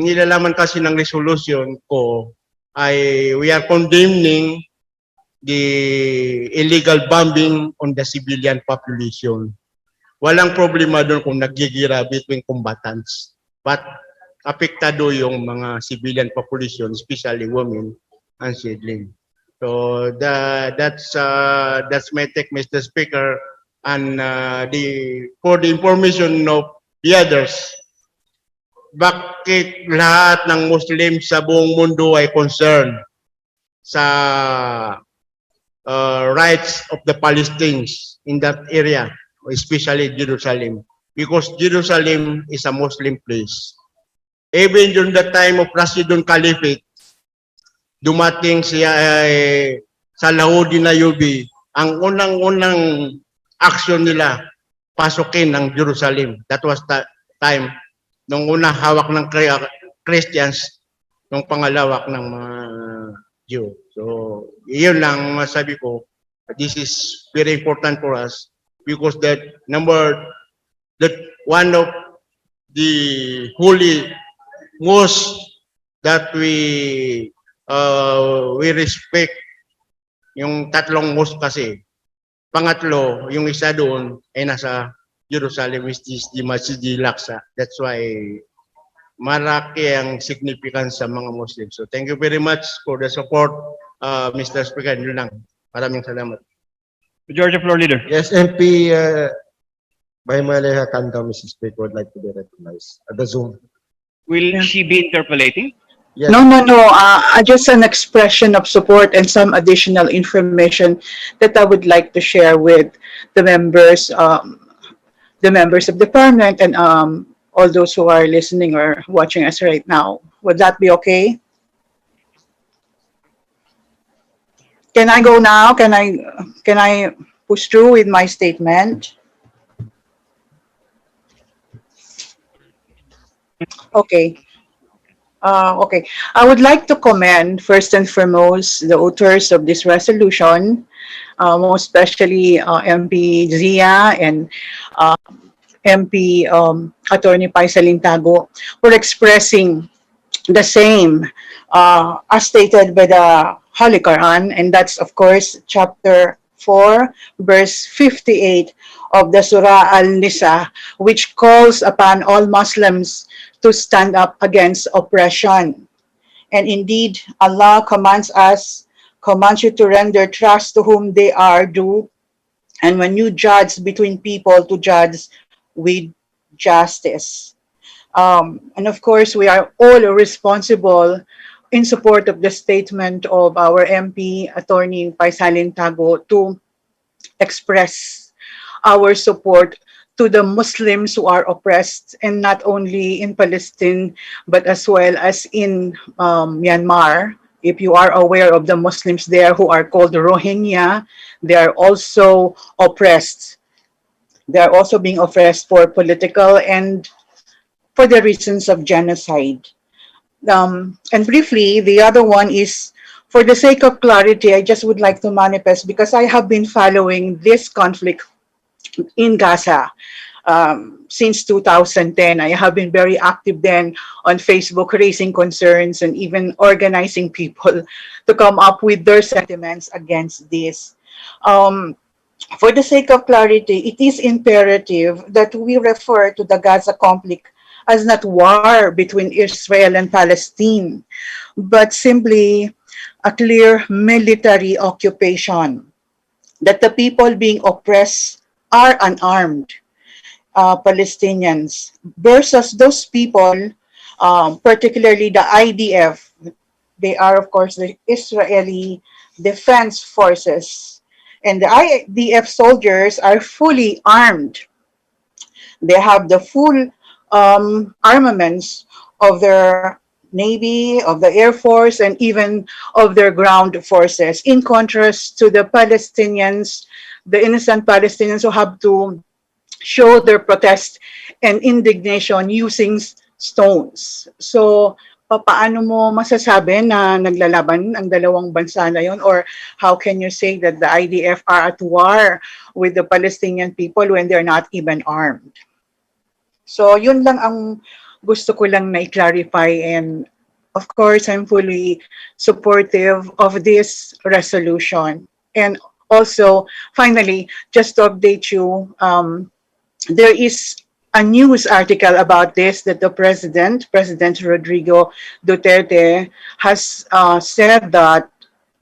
nilalaman kasi ng resolution ko ay we are condemning the illegal bombing on the civilian population. Walang problema doon kung nagigira between combatants. But apektado yung mga civilian population, especially women and children. So that's my take, Mr. Speaker. And for the information of the others, bakit lahat ng Muslim sa buong mundo ay concerned sa rights of the Palestinians in that area, especially Jerusalem? Because Jerusalem is a Muslim place. Even during the time of Rashidun Caliphate, dumating siya sa Lahudi na Yubi, ang unang-unang action nila, pasukin ng Jerusalem. That was the time nung una hawak ng Christians, nung pangalawak ng mga Jew. So, iyon lang masabi ko. This is very important for us because that one of the holy mosque that we respect yung tatlong mosque kasi. Pangatlo, yung isa doon ay nasa Jerusalem, which is the Masjid al-Aqsa. That's why malaki ang significance sa mga Muslims. So thank you very much for the support, Mr. Speaker. Yun lang. Maraming salamat. Majority Floor Leader. Yes, MP Baymaleha Kandao, Mr. Speaker, would like to be recognized at the Zoom. Will she be interpolating? Yes. No. Just an expression of support and some additional information that I would like to share with the members of the parliament and all those who are listening or watching us right now. Would that be okay? Can I go now? Can I push through with my statement? Okay. Okay. I would like to commend first and foremost the authors of this resolution, most especially MP Zia and MP Attorney Pai Salintago were expressing the same as stated by the Holy Quran, and that's of course chapter 4, verse 58 of the Surah Al-Nisa, which calls upon all Muslims to stand up against oppression. And indeed, Allah commands you to render trust to whom they are due, and when you judge between people, to judge with justice. And of course, we are all responsible in support of the statement of our MP, Attorney Paisalin Tago, to express our support to the Muslims who are oppressed, and not only in Palestine, but as well as in Myanmar. If you are aware of the Muslims there who are called Rohingya, they are also oppressed. They are also being oppressed for political and for the reasons of genocide. And briefly, the other one is, for the sake of clarity, I just would like to manifest, because I have been following this conflict in Gaza since 2010. I have been very active then on Facebook, raising concerns and even organizing people to come up with their sentiments against this. Um, for the sake of clarity, it is imperative that we refer to the Gaza conflict as not war between Israel and Palestine, but simply a clear military occupation, that the people being oppressed are unarmed Palestinians versus those people, particularly the IDF. They are, of course, the Israeli Defense Forces. And the IDF soldiers are fully armed. They have the full armaments of their Navy, of the Air Force, and even of their ground forces, in contrast to the Palestinians, the innocent Palestinians who have to show their protest and indignation using stones. So, paano mo masasabi na naglalaban ang dalawang bansa na yon? Or how can you say that the IDF are at war with the Palestinian people when they're not even armed? So, yun lang ang gusto ko lang na i-clarify, and of course, I'm fully supportive of this resolution. And also, finally, just to update you, there is a news article about this, that the President Rodrigo Duterte, has said that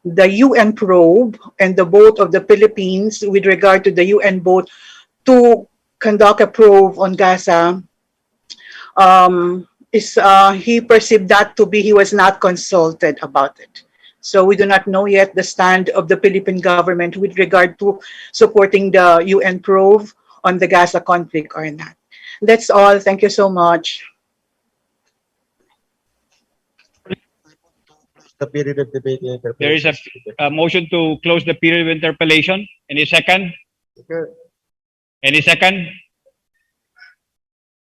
the UN probe and the boat of the Philippines, with regard to the UN boat to conduct a probe on Gaza, he perceived that to be, he was not consulted about it. So we do not know yet the stand of the Philippine government with regard to supporting the UN probe on the Gaza conflict or not. That's all. Thank you so much. The period of debate and There is interpellation. a motion to close the period of interpellation. Any second? Speaker. Any second?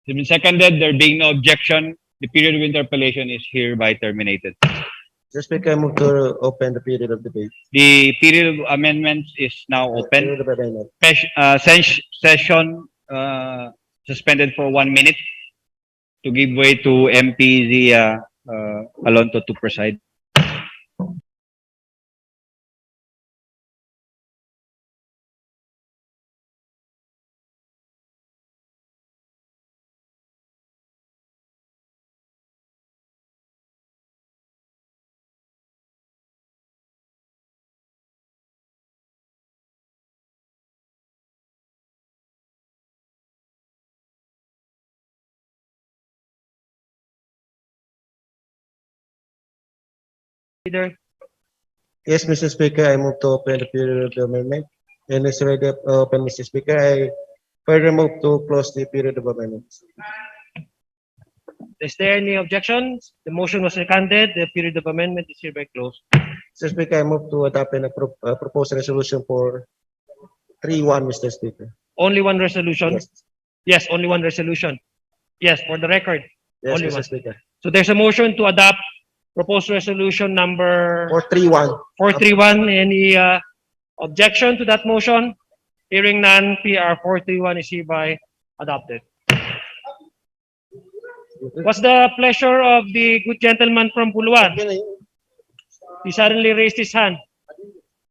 It's been seconded. There being no objection, the period of interpellation is hereby terminated. Mr. Speaker, I move to open the period of debate. The period of amendments is now open. Period of amendment. Session suspended for 1 minute to give way to MP Zia Alonto to preside. Leader. Yes, Mr. Speaker, I move to open the period of the amendment. And it's already open, Mr. Speaker. I further move to close the period of amendments. Is there any objections? The motion was seconded. The period of amendment is hereby closed. Mr. Speaker, I move to adopt and approve proposed resolution for 3-1, Mr. Speaker. Only one resolution? Yes, Yes, only one resolution. Yes, for the record. yes, Only Mr. one. Speaker. So there's a motion to adopt proposed resolution number For 3-1. 431. Any objection to that motion? Hearing none, PR 431 is hereby adopted. What's the pleasure of the good gentleman from Buluan? He suddenly raised his hand.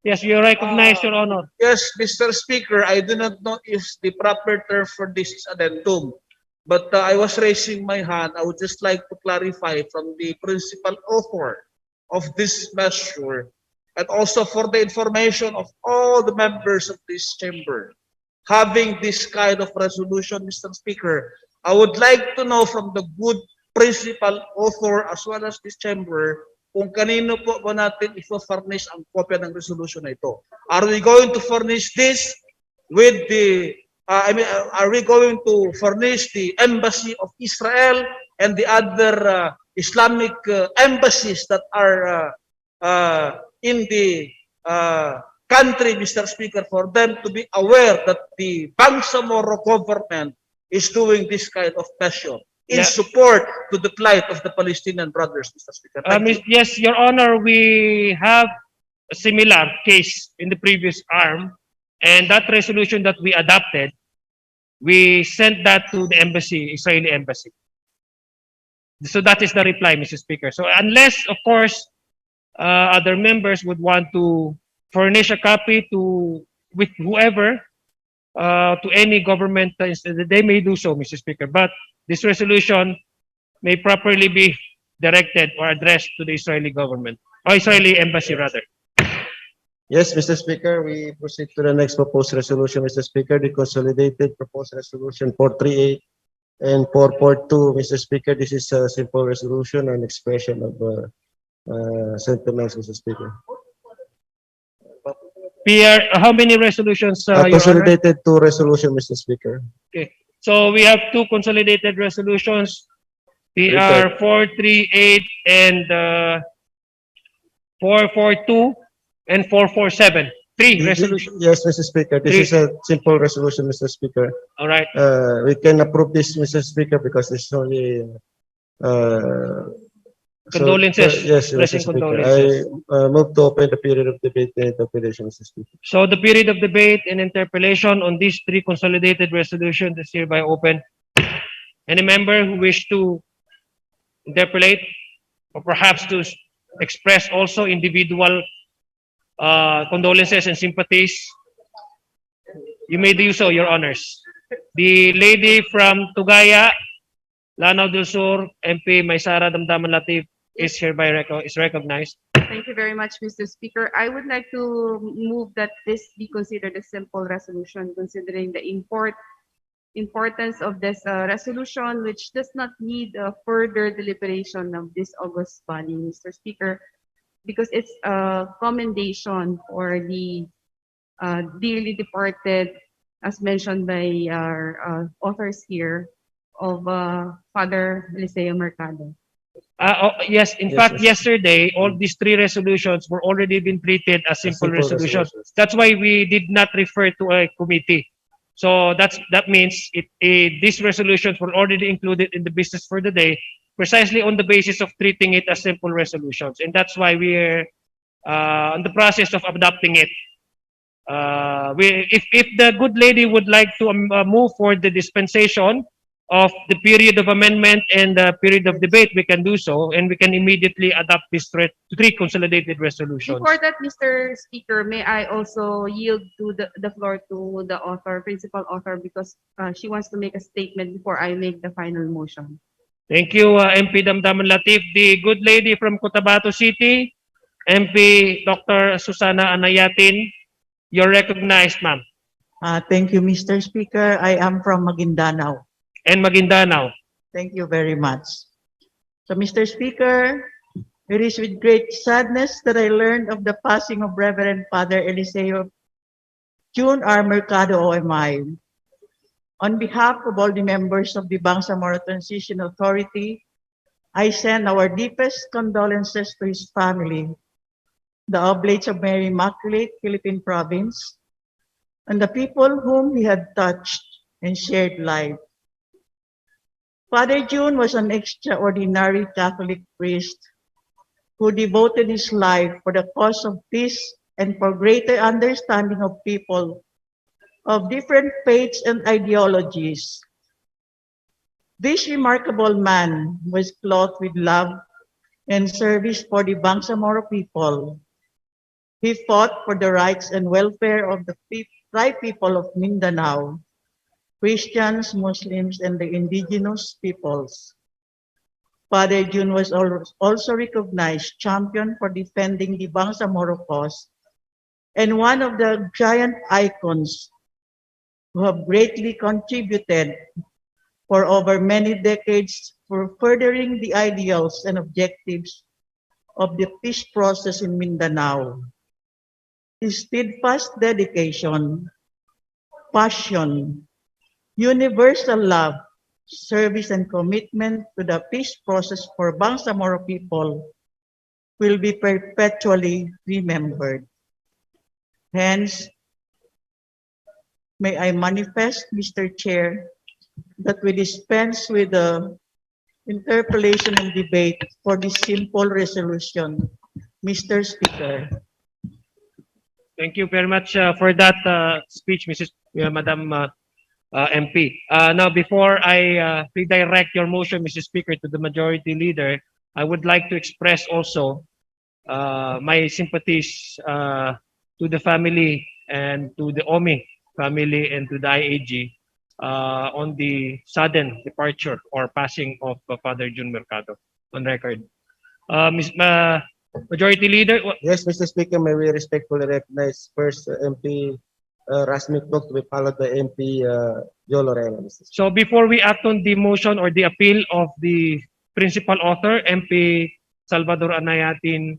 Yes, you recognize, Your Honor. Yes, Mr. Speaker, I do not know if the proper term for this is addendum, but I was raising my hand. I would just like to clarify from the principal author of this measure and also for the information of all the members of this chamber. Having this kind of resolution, Mr. Speaker, I would like to know from the good principal author as well as this chamber kung kanino po ba natin i-furnish ang kopya ng resolution na ito. Are we going to furnish this with the, are we going to furnish the Embassy of Israel and the other Islamic embassies that are in the country, Mr. Speaker, for them to be aware that the Bangsamoro government is doing this kind of measure in support to the plight of the Palestinian brothers, Mr. Speaker. Thank you. Yes, Your Honor, we have a similar case in the previous arm, and that resolution that we adopted, we sent that to the embassy, Israeli embassy. So that is the reply, Mr. Speaker. So unless, of course, other members would want to furnish a copy to with whoever, to any government, they may do so, Mr. Speaker. But this resolution may properly be directed or addressed to the Israeli government, or Israeli embassy rather. Yes, Mr. Speaker, we proceed to the next proposed resolution, Mr. Speaker, the consolidated proposed resolution 438 and 442. Mr. Speaker, this is a simple resolution and expression of sentiments, Mr. Speaker. PR, how many resolutions, Your Honor? Consolidated two resolution, Mr. Speaker. Okay. So we have two consolidated resolutions, PR 438 and 442 and 447. Three resolutions. Yes, Mr. Speaker, this is a simple resolution, Mr. Speaker. All right. We can approve this, Mr. Speaker, because it's only Condolences. Yes, Mr. Blessing Speaker. condolences. I move to open the period of debate and interpretation, Mr. Speaker. So the period of debate and interpellation on these three consolidated resolutions is hereby open. Any member who wish to interpolate or perhaps to express also individual condolences and sympathies, you may do so, Your Honors. The lady from Tugaya, Lanao del Sur, MP Maysara Damdaman Latif is hereby is recognized. Thank you very much, Mr. Speaker. I would like to move that this be considered a simple resolution, considering the importance of this resolution, which does not need further deliberation of this August body, Mr. Speaker, because it's a commendation for the dearly departed, as mentioned by our authors here, of Father Eliseo Mercado. Yes, in fact, yesterday, all these three resolutions were already been treated as simple resolutions. That's why we did not refer to a committee. So that means these resolutions were already included in the business for the day, precisely on the basis of treating it as simple resolutions. And that's why we're in the process of adopting it. If the good lady would like to move for the dispensation of the period of amendment and the period of debate, we can do so, and we can immediately adopt these three consolidated resolutions. Before that, Mr. Speaker, may I also yield to the floor to the author, principal author, because she wants to make a statement before I make the final motion. Thank you, MP Damdaman Latif. The good lady from Cotabato City, MP Dr. Susana Anayatin, you're recognized, ma'am. Thank you, Mr. Speaker. I am from Maguindanao. And Maguindanao. Thank you very much. So, Mr. Speaker, it is with great sadness that I learned of the passing of Reverend Father Eliseo June R. Mercado OMI. On behalf of all the members of the Bangsamoro Transition Authority, I send our deepest condolences to his family, the Oblates of Mary Immaculate, Philippine Province, and the people whom he had touched and shared life. Father June was an extraordinary Catholic priest who devoted his life for the cause of peace and for greater understanding of people of different faiths and ideologies This remarkable man was clothed with love and service for the Bangsamoro people. He fought for the rights and welfare of the tribe people of Mindanao, Christians, Muslims, and the indigenous peoples. Father Jun was also recognized champion for defending the Bangsamoro cause and one of the giant icons who have greatly contributed for over many decades for furthering the ideals and objectives of the peace process in Mindanao. His steadfast dedication, passion, universal love, service, and commitment to the peace process for Bangsamoro people will be perpetually remembered. Hence, may I manifest, Mr. Chair, that we dispense with the interpellation and debate for this simple resolution. Mr. Speaker. Thank you very much for that speech, Madam MP. Now, before I redirect your motion, Mr. Speaker, to the Majority Leader, I would like to express also my sympathies to the family and to the OMI family and to the IAG on the sudden departure or passing of Father Jun Mercado on record. Majority Leader, Yes, Mr. Speaker, may we respectfully recognize first MP Rasmik Bok to be followed by MP Joe Lorena, Mr. Speaker. so before we act on the motion or the appeal of the principal author, MP Salvador Anayatin,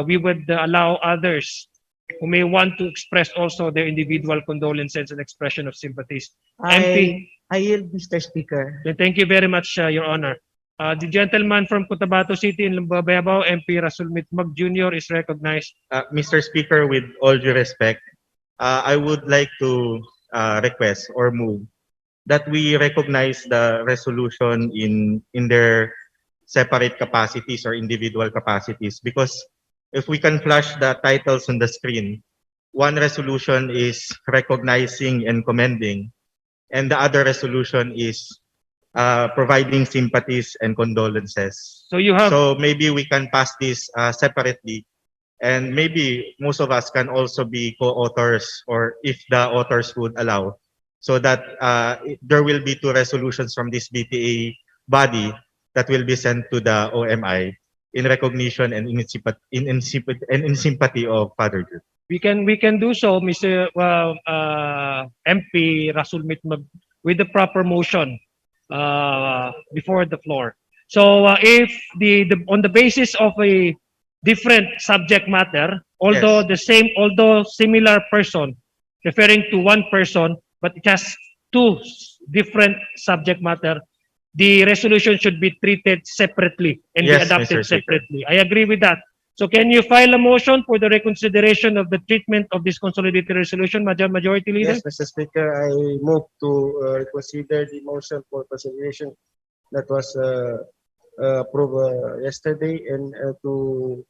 we would allow others who may want to express also their individual condolences and expression of sympathies. MP. I yield, Mr. Speaker. Thank you very much, Your Honor. The gentleman from Cotabato City in Limbabayao, MP Rasul Mitmag Jr. is recognized. Mr. Speaker, with all due respect, I would like to request or move that we recognize the resolution in their separate capacities or individual capacities, because if we can flash the titles on the screen, one resolution is recognizing and commending, and the other resolution is providing sympathies and condolences. So you have So maybe we can pass this separately, and maybe most of us can also be co-authors, or if the authors would allow, so that there will be two resolutions from this BTA body that will be sent to the OMI in recognition and in sympathy of Father Jude. we can do so, Mr. MP Rasul Mitmag, with the proper motion before the floor. So if on the basis of a different subject matter, although although similar person, referring to one person, but it has two different subject matter, the resolution should be treated separately and Yes, be adopted Mr. Speaker. separately. I agree with that. So can you file a motion for the reconsideration of the treatment of this consolidated resolution, Madam Majority Leader? Yes, Mr. Speaker, I move to reconsider the motion for consideration that was approved yesterday, and to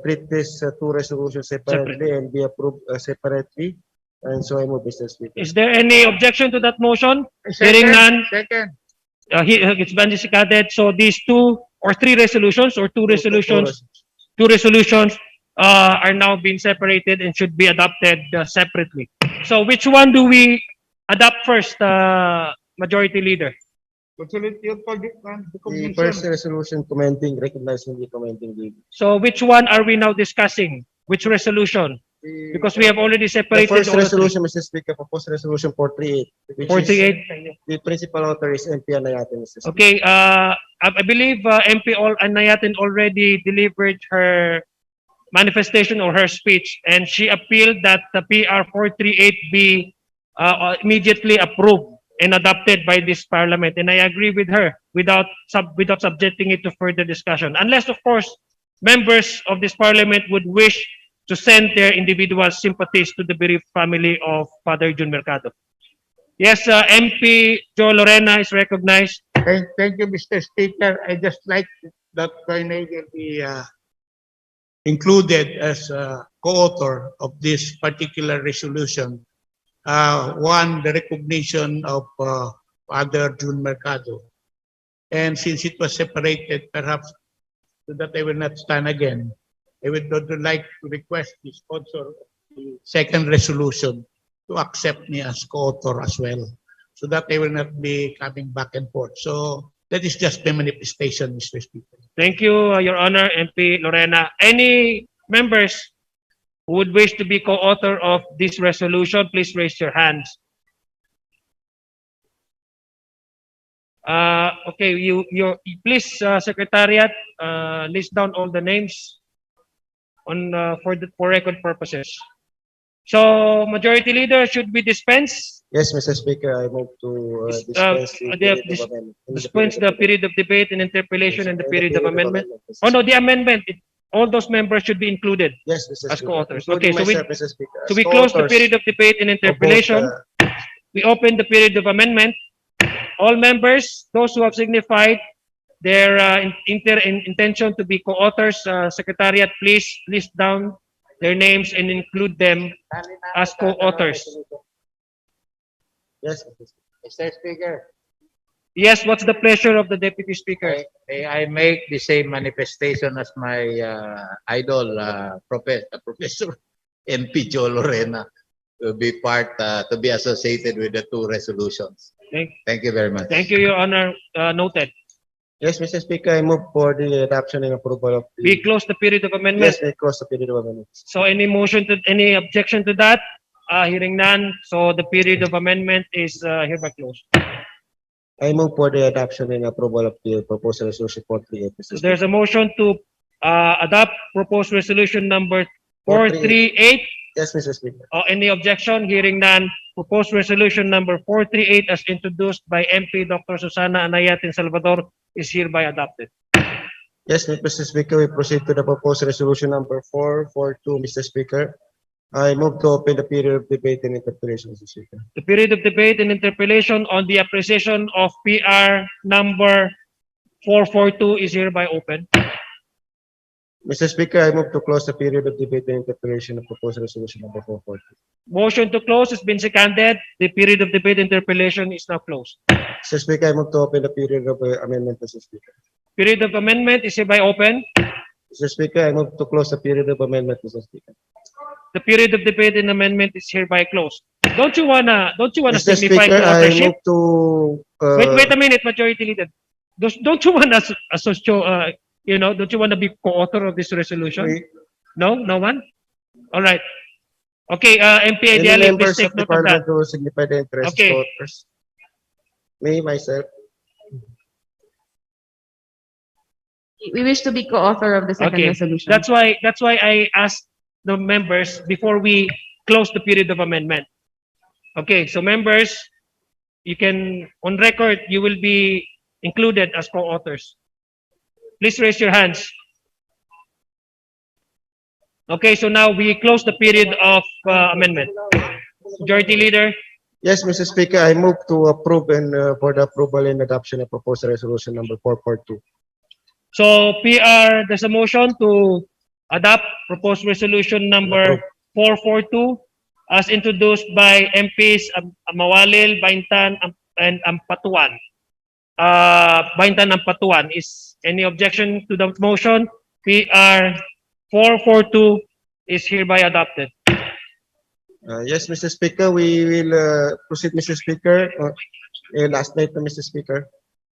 treat this two resolutions separately and be approved separately. And so I move, Mr. Speaker. Is there any objection to that motion? Hearing none, Second. it's been discarded. So these two or three resolutions or two resolutions are now being separated and should be adopted separately. So which one do we adopt first, Majority Leader? The first resolution commending, recognizing the commending the So which one are we now discussing? Which resolution? Because we have already the separated first all the resolution, Mr. Speaker, proposed resolution 438, which 48. is the principal author is MP Anayatin, Mr. Speaker. Okay, I believe MP Anayatin already delivered her manifestation or her speech, and she appealed that the PR 438 be immediately approved and adopted by this parliament, and I agree with her without subjecting it to further discussion, unless of course members of this parliament would wish to send their individual sympathies to the bereaved family of Father Jun Mercado. Yes, MP Joe Lorena is recognized. Thank you, Mr. Speaker. I just like that Tornado be included as a co-author of this particular resolution. One, the recognition of Father June Mercado. And since it was separated, perhaps so that I will not stand again, I would like to request the sponsor of the second resolution to accept me as co-author as well, so that I will not be coming back and forth. So that is just my manifestation, Mr. Speaker. Thank you, Your Honor, MP Lorena. Any members who would wish to be co-author of this resolution, please raise your hands. Okay, please, Secretariat, list down all the names on for record purposes. So, Majority Leader, should we dispense? Yes, Mr. Speaker, I move to dispense the period of amendment. Dispense the period of debate and interpellation and the period of amendment. Mr. Oh no, the amendment. All those members should be included Yes, Mr. as Speaker. co-authors. Including Okay, myself, Mr. Speaker. so as we close the co-authors period of debate and of both, interpellation. We open the period of amendment. All members, those who have signified their intention to be co-authors, Secretariat, please list down their names and include them as co-authors. Yes, Mr. Speaker, Yes, what's the pleasure of the Deputy Speaker? may I make the same manifestation as my idol, Professor MP Joe Lorena, to be to be associated with the two resolutions. Thank you very much. Thank you, Your Honor. Noted. Yes, Mr. Speaker, I move for the adoption and approval of We close the period of amendment. Yes, we close the period of amendment. So any any objection to that? Hearing none. So the period of amendment is hereby closed. I move for the adoption and approval of the proposed resolution 438, Mr. So Speaker. there's a motion to adopt proposed resolution number 438. Yes, Mr. Speaker. Any objection? Hearing none. Proposed resolution number 438 as introduced by MP Dr. Susana Anayatin Salvador is hereby adopted. Yes, Mr. Speaker, we proceed to the proposed resolution number 442, Mr. Speaker. I move to open the period of debate and interpretation, Mr. Speaker. The period of debate and interpellation on the appreciation of PR number 442 is hereby open. Mr. Speaker, I move to close the period of debate and interpretation of proposed resolution number 442. Motion to close has been seconded. The period of debate and interpellation is now closed. Mr. Speaker, I move to open the period of amendment, Mr. Speaker. Period of amendment is hereby open. Mr. Speaker, I move to close the period of amendment, Mr. Speaker. The period of debate and amendment is hereby closed. Don't you wanna Mr. signify Speaker, I co-authorship? move to Wait a minute, Majority Leader. Don't you wanna associate? Don't you wanna be co-author of this resolution? No one. All right. Okay, MP any Ideally, please members take of the note of that. Parliament who signify the interest Okay. of authors. Me, myself. We wish to be co-author of the second Okay, resolution. that's why I asked the members before we close the period of amendment. Okay, so members, you can, on record, you will be included as co-authors. Please raise your hands. Okay, so now we close the period of amendment. Majority Leader, Yes, Mr. Speaker, I move to approve and for the approval and adoption of proposed resolution number 442. so PR, there's a motion to adopt proposed resolution number 442 as introduced by MPs Mawalil, Baintan, and Ampatuan. Baintan and Ampatuan. Is any objection to the motion? PR 442 is hereby adopted. Yes, Mr. Speaker, we will proceed, Mr. Speaker, last night, Mr. Speaker,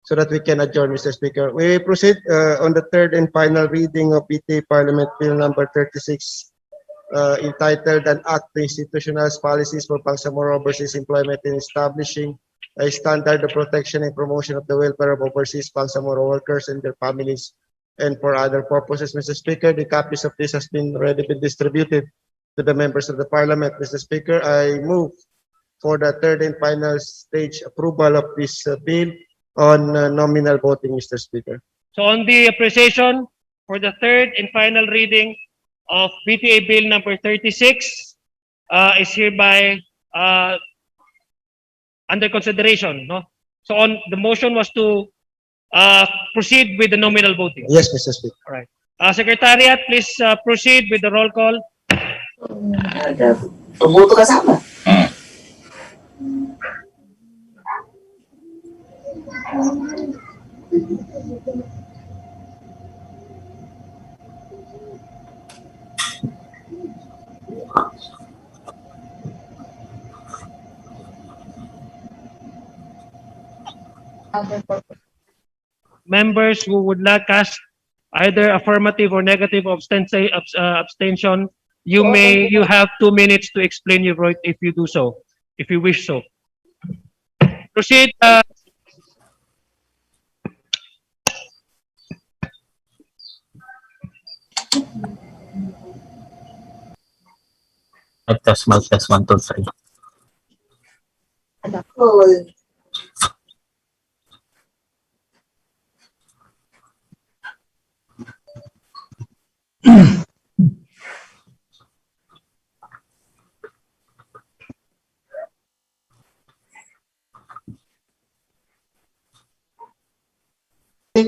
so that we can adjourn, Mr. Speaker. We proceed on the third and final reading of PTA Parliament Bill number 36, entitled An Act to Institutionalize Policies for Bangsamoro Overseas Employment in Establishing a Standard of Protection and Promotion of the Welfare of Overseas Bangsamoro Workers and their families and for other purposes. Mr. Speaker, the copies of this has already been distributed to the members of the Parliament. Mr. Speaker, I move for the third and final stage approval of this bill on nominal voting, Mr. Speaker. So on the appreciation for the third and final reading of PTA Bill number 36 is hereby under consideration. No? So on the motion was to proceed with the nominal voting. Yes, Mr. Speaker. All right. Secretariat, please proceed with the roll call. Tumuto kasama. Members who would not cast either affirmative or negative abstention, you have 2 minutes to explain your vote if you do so, if you wish so. Proceed. Mic test 1, 2, 3.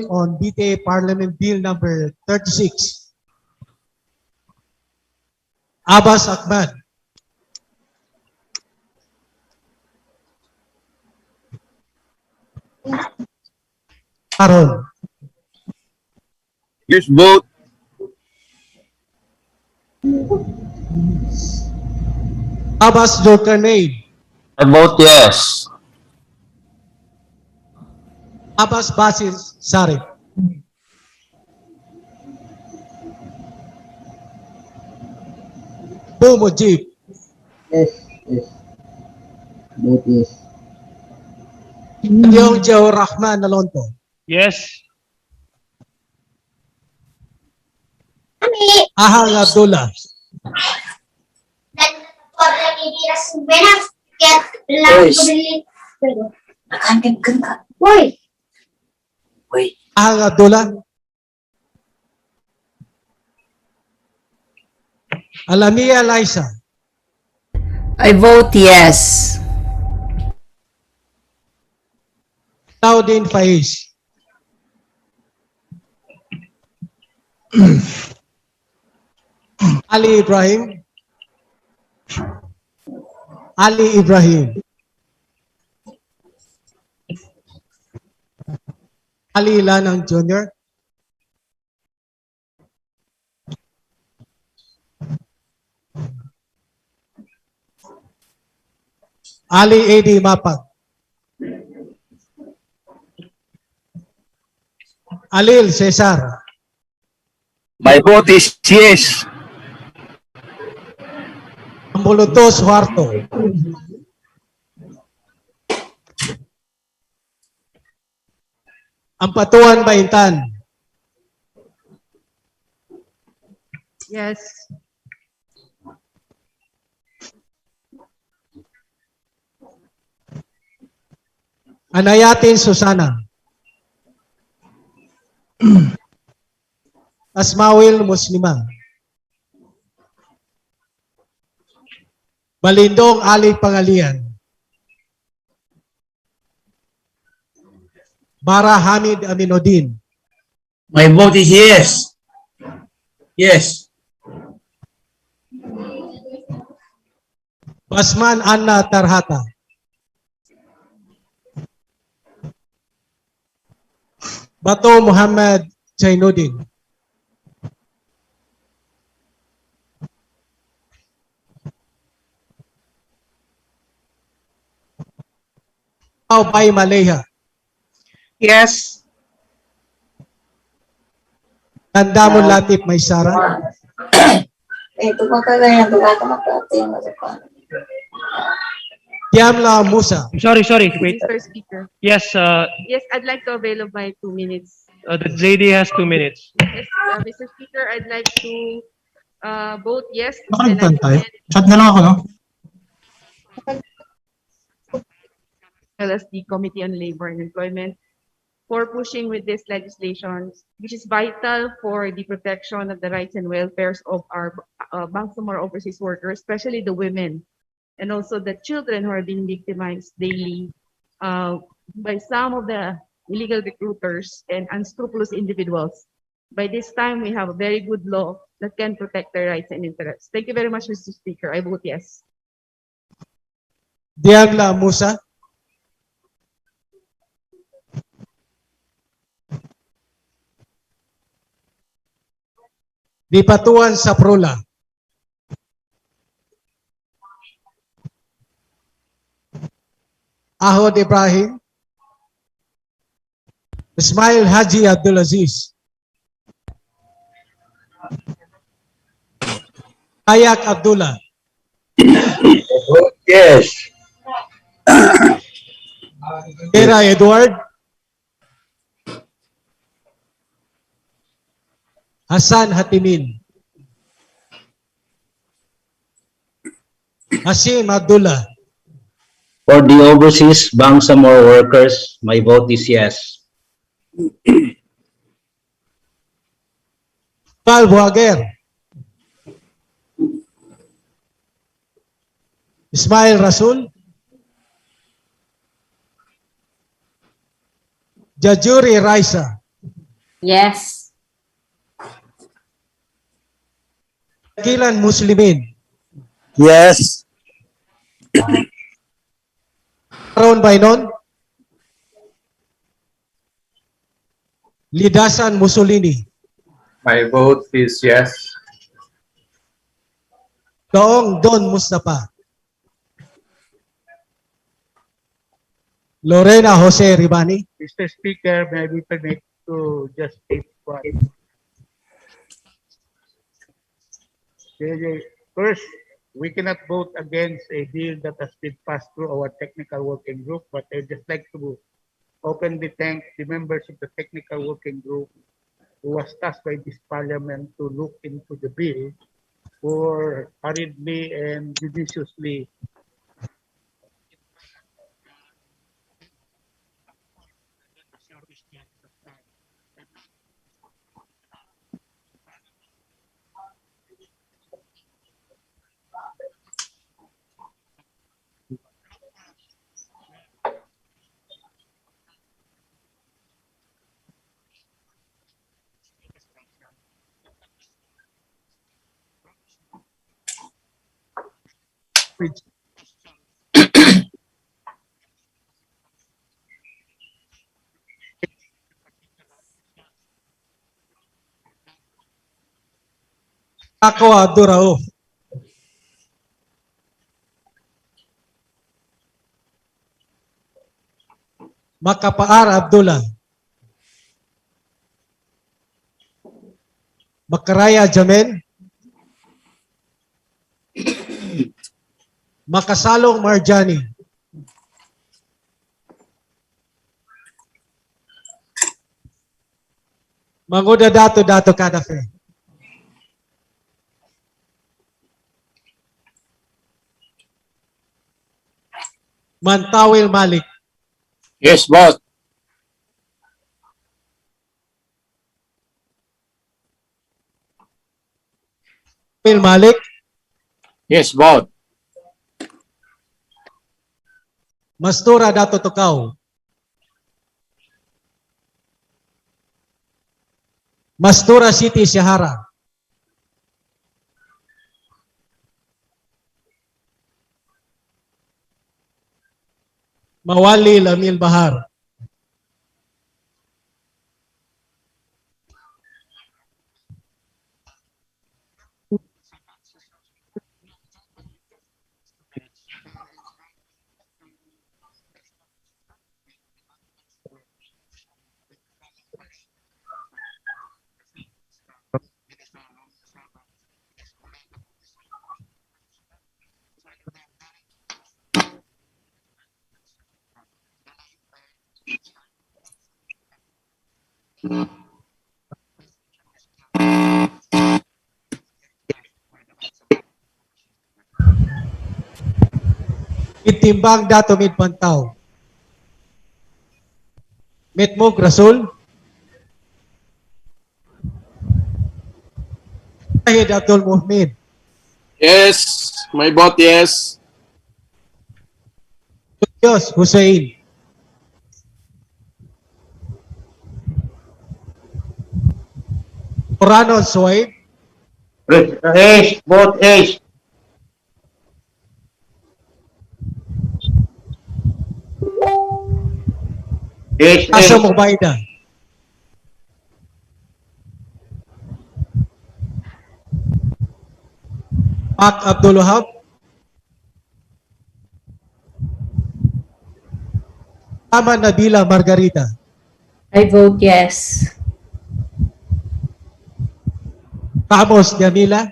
On BTA Parliament Bill number 36. Abbas Ahmad. Aaron. Yes, vote. Abbas Zulkarnain. I vote yes. Abbas Basil Sarif. Bu Mujib. Yes, yes. Vote yes. Yung Jawar Rahman Alonto. Yes. Ahang Abdullah. Ahang Abdullah. Alamia Liza. I vote yes. Taudin Faiz. Ali Ibrahim. Ali Ibrahim. Ali Lanang Jr. Ali A.D. Mapag. Alil Cesar. My vote is yes. Ambulutos Huarto. Ampatuan Baintan. Yes. Anayatin Susana. Asmawil Muslima. Balindong Ali Pangalian. Bara Hamid Aminodin. My vote is yes. Yes. Basman Anna Tarhata. Bato Muhammad Jainuddin. Bay Maleha. Yes. Tandamon Latif Maysara. Kiamla Musa. Sorry, wait. Mr. Speaker. Yes, Yes, I'd like to avail of my 2 minutes. the JD has 2 minutes. Yes, Mr. Speaker, I'd like to vote yes. Nakalimutan tayo. Chat na lang ako, no? As the Committee on Labor and Employment for pushing with this legislation, which is vital for the protection of the rights and welfares of our Bangsamoro overseas workers, especially the women, and also the children who are being victimized daily by some of the illegal recruiters and unscrupulous individuals. By this time, we have a very good law that can protect their rights and interests. Thank you very much, Mr. Speaker. I vote yes. Diagla Musa. Dipatuan Saprula. Ahod Ibrahim. Ismail Haji Abdulaziz. Ayak Abdullah. Yes. Era Edward. Hassan Hatimin. Hashim Abdullah. For the overseas Bangsamoro workers, my vote is yes. Pal Buager. Ismail Rasul. Jajuri Raisa. Yes. Kilan Muslimin. Yes. Aaron Bainon. Lidasan Mussolini. My vote is yes. Doong Don Mustafa. Lorena Jose Ribani. Mr. Speaker, may I be permitted to just state what? First, we cannot vote against a bill that has been passed through our technical working group, but I'd just like to openly thank the members of the technical working group who was tasked by this parliament to look into the bill for hurriedly and judiciously Ako Abdurauf. Makapaar Abdullah. Makaraya Jamen. Makasalong Marjani. Manguda Dato Kadafe. Mantawil Malik. Yes, boss. Mantawil Malik. Yes, boss. Mastura Dato Tukaw. Mastura City Sahara. Mawali Lamil Bahar. Itimbang Dato Mid Pantaw. Mitmog Rasul. Tahid Abdul Muhmin. Yes, my vote yes. Yos Hussein. Orano Suwaid. Yes, vote yes. Yes, Asa yes. Mubayda. Pak Abdul Wahab, Tama Nabila Margarita, I vote yes. Ramos Jamila,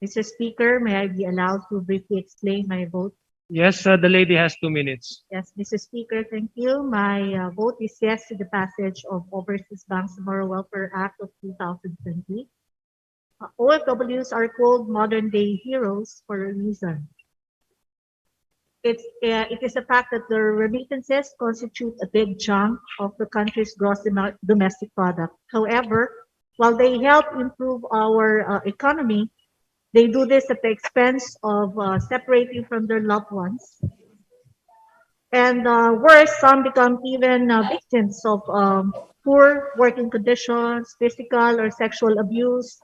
Mr. Speaker, may I be allowed to briefly explain my vote? Yes, the lady has 2 minutes. Yes, Mr. Speaker, thank you. My vote is yes to the passage of Overseas Bangsamoro Welfare Act of 2020. OFWs are called modern-day heroes for a reason. It is a fact that the remittances constitute a big chunk of the country's gross domestic product. However, while they help improve our economy, they do this at the expense of separating from their loved ones. And worse, some become even victims of poor working conditions, physical or sexual abuse,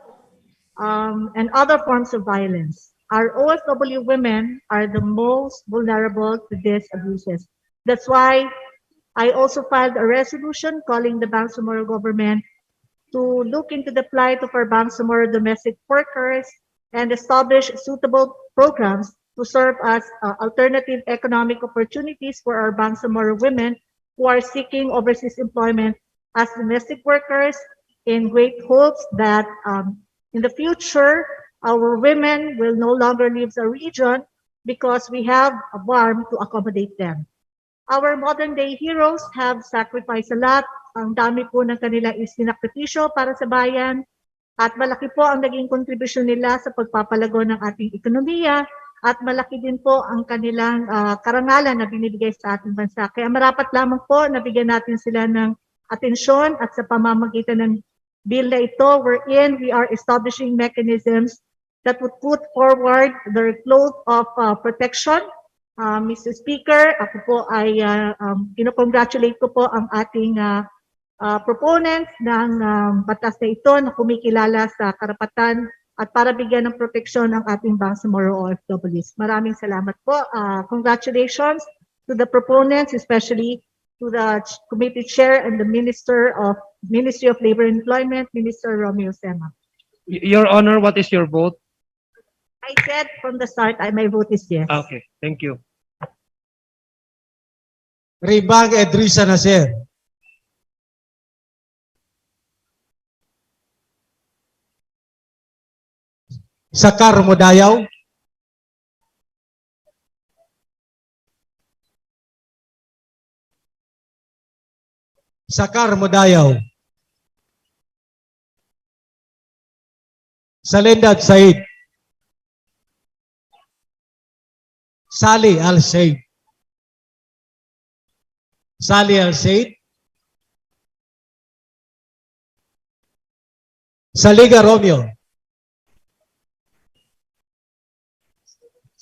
and other forms of violence. Our OFW women are the most vulnerable to these abuses. That's why I also filed a resolution calling the Bangsamoro government to look into the plight of our Bangsamoro domestic workers and establish suitable programs to serve as alternative economic opportunities for our Bangsamoro women who are seeking overseas employment as domestic workers, in great hopes that in the future, our women will no longer leave the region because we have a BARM to accommodate them. Our modern day heroes have sacrificed a lot. Ang dami po ng kanila is sinakripisyo para sa bayan at malaki po ang naging kontribusyon nila sa pagpapalago ng ating ekonomiya at malaki din po ang kanilang karangalan na binibigay sa ating bansa. Kaya marapat lamang po na bigyan natin sila ng atensyon at sa pamamagitan ng bill na ito wherein we are establishing mechanisms that would put forward their cloth of protection. Mr. Speaker, ako po ay congratulate ko po ang ating proponents ng batas na ito na kumikilala sa karapatan at para bigyan ng proteksyon ang ating Bangsamoro OFWs. Maraming salamat po. Congratulations to the proponents, especially to the committee chair and the Ministry of Labor and Employment, Minister Romeo Sema. Your Honor, what is your vote? I said from the start, my vote is yes. Okay, thank you. Ribang Edrisa Nasir, Sakar Modayaw, Sakar Modayaw, Salendad Said, Sali Al Said, Sali Al Said, Saliga Romeo.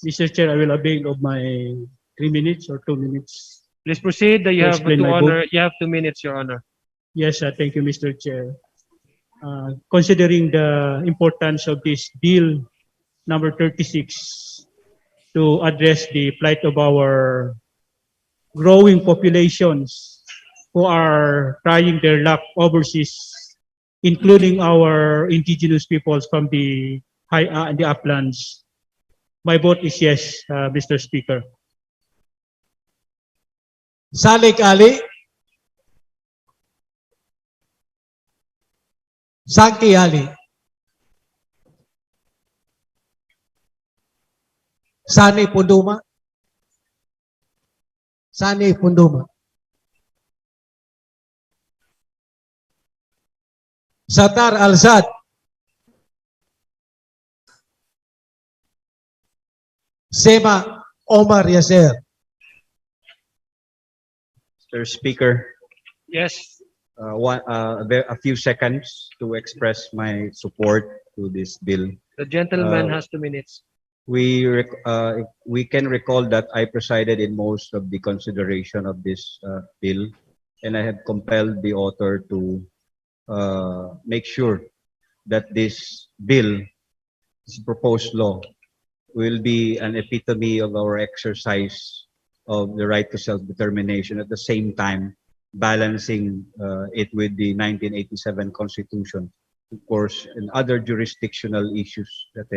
Mr. Chair, I will avail of my 3 minutes or 2 minutes. Please proceed. You To have explain to my honor. You have 2 minutes, Your Honor. Yes, thank you, Mr. Chair. Considering the importance of this bill number 36 to address the plight of our growing populations who are trying their luck overseas, including our indigenous peoples from the the uplands. My vote is yes, Mr. Speaker. Salik Ali, Sangki Ali, Sani Punduma, Sani Punduma, Satar Alzad, Sema Omar Yasser. Mr. Speaker, Yes. a few seconds to express my support to this bill. The gentleman has 2 minutes. We can recall that I presided in most of the consideration of this bill, and I have compelled the author to make sure that this bill, this proposed law, will be an epitome of our exercise of the right to self-determination, at the same time balancing it with the 1987 Constitution of course, and other jurisdictional issues that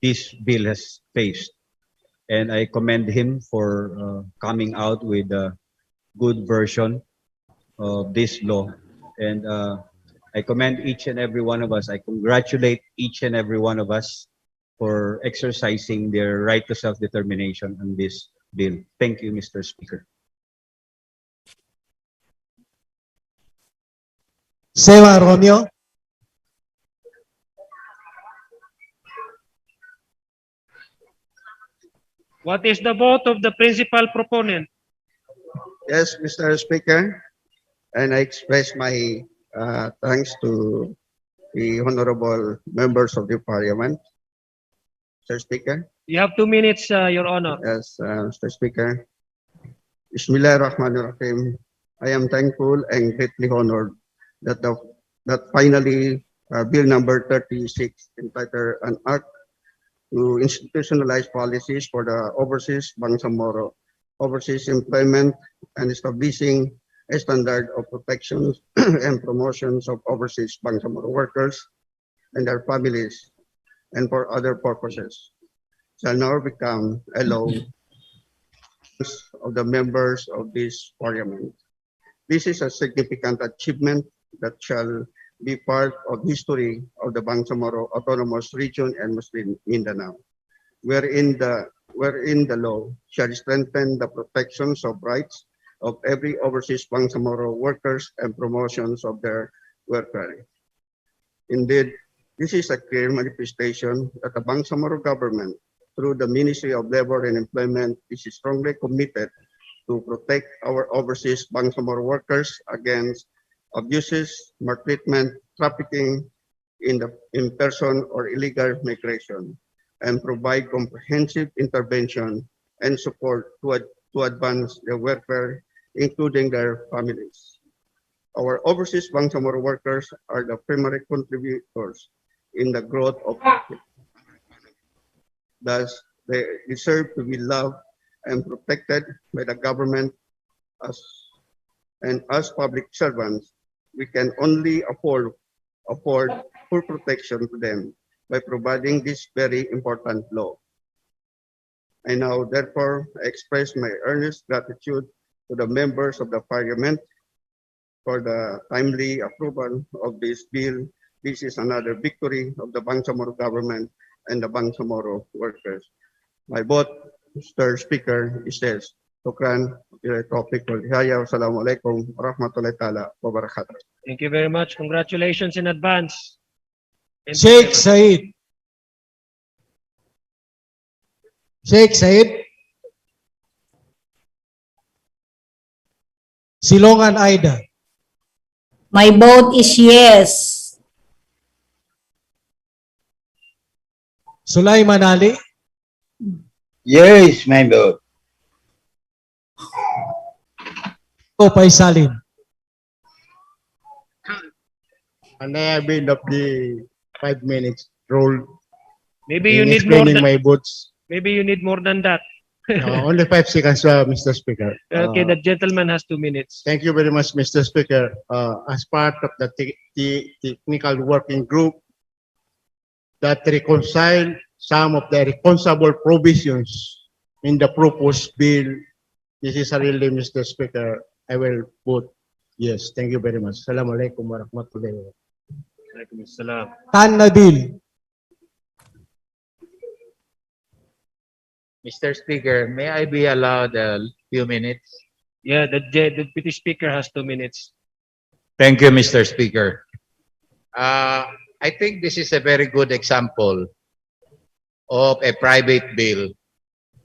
this bill has faced. And I commend him for coming out with a good version of this law. And I commend each and every one of us. I congratulate each and every one of us for exercising their right to self-determination on this bill. Thank you, Mr. Speaker. Seva Romeo, What is the vote of the principal proponent? Yes, Mr. Speaker, and I express my thanks to the honorable members of the parliament. Mr. Speaker. You have 2 minutes, Your Honor. Yes, Mr. Speaker. Bismillahirrahmanirrahim. I am thankful and greatly honored that finally Bill number 36 entitled an act to institutionalize policies for the overseas Bangsamoro, overseas employment, and establishing a standard of protections and promotions of overseas Bangsamoro workers and their families, and for other purposes, shall now become a law of the members of this parliament. This is a significant achievement that shall be part of history of the Bangsamoro Autonomous Region and Muslim Mindanao, wherein the law shall strengthen the protections of rights of every overseas Bangsamoro workers and promotions of their welfare. Indeed, this is a clear manifestation that the Bangsamoro government, through the Ministry of Labor and Employment, is strongly committed to protect our overseas Bangsamoro workers against abuses, maltreatment, trafficking in person or illegal migration, and provide comprehensive intervention and support to advance their welfare, including their families. Our overseas Bangsamoro workers are the primary contributors in the growth of thus they deserve to be loved and protected by the government as public servants. We can only afford full protection to them by providing this very important law. I now therefore express my earnest gratitude to the members of the parliament for the timely approval of this bill. This is another victory of the Bangsamoro government and the Bangsamoro workers. My vote, Mr. Speaker, is yes. Shukran. Topic ko. Assalamualaikum warahmatullahi taala wabarakatuh. Thank you very much. Congratulations in advance. Sheikh Said. Sheikh Said. Silongan Aida. My vote is yes. Sulaiman Ali. Yes, my vote. Kopay Salim. And I have been of the 5 minutes rule Maybe you in need more explaining than my votes. maybe you need more than that. Only 5 seconds, Mr. Speaker. Okay, the gentleman has 2 minutes. Thank you very much, Mr. Speaker. As part of the technical working group that reconcile some of the responsible provisions in the proposed bill, this is really, Mr. Speaker, I will vote yes. Thank you very much. Assalamualaikum warahmatullahi wabarakatuh. Alaikum assalam. Tan Nabil. Mr. Speaker, may I be allowed a few minutes? Yeah, the deputy speaker has 2 minutes. Thank you, Mr. Speaker. I think this is a very good example of a private bill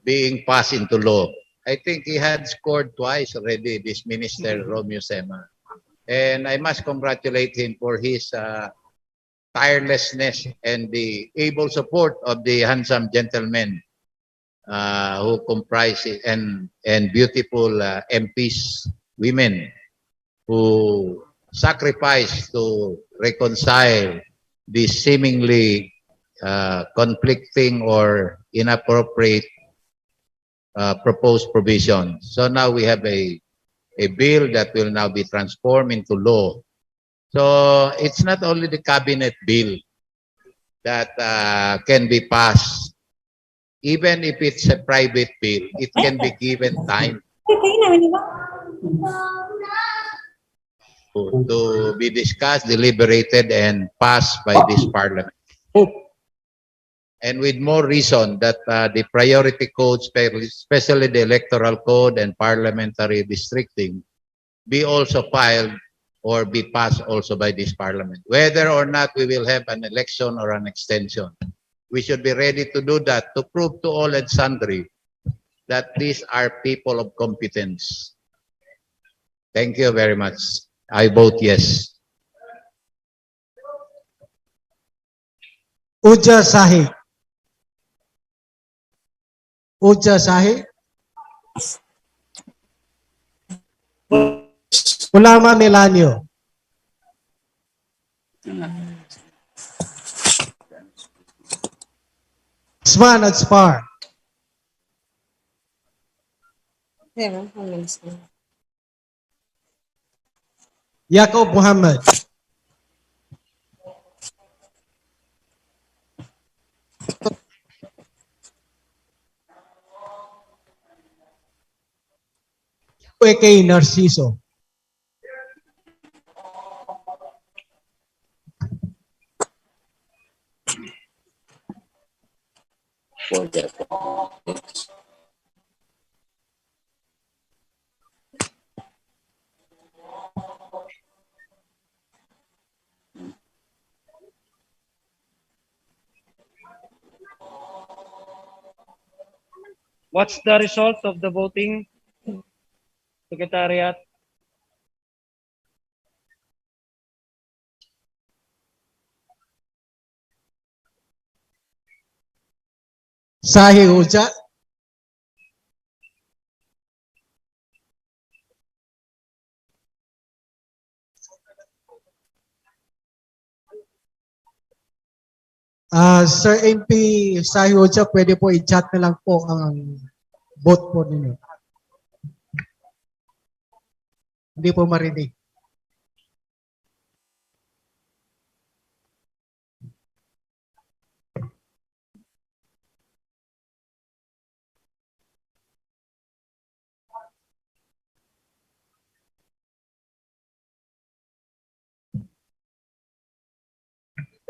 being passed into law. I think he had scored twice already, this Minister Romeo Sema. And I must congratulate him for his tirelessness and the able support of the handsome gentlemen who comprise it and beautiful MPs, women who sacrifice to reconcile these seemingly conflicting or inappropriate proposed provisions. So now we have a bill that will now be transformed into law So it's not only the cabinet bill that can be passed. Even if it's a private bill, it can be given time to be discussed, deliberated, and passed by this parliament. And with more reason that the priority codes, especially the electoral code and parliamentary districting, be also filed or be passed also by this parliament. Whether or not we will have an election or an extension, we should be ready to do that to prove to all and sundry that these are people of competence. Thank you very much. I vote yes. Uja Sahi. Uja Sahi. Ulama Melanio. Usman Adspar. Yakob Muhammad. A.K. Narciso. What's the result of the voting, Secretariat? Sahi Uja. Sir MP Sahi Uja, pwede po i-chat na lang po ang vote po ninyo. Hindi po marinig.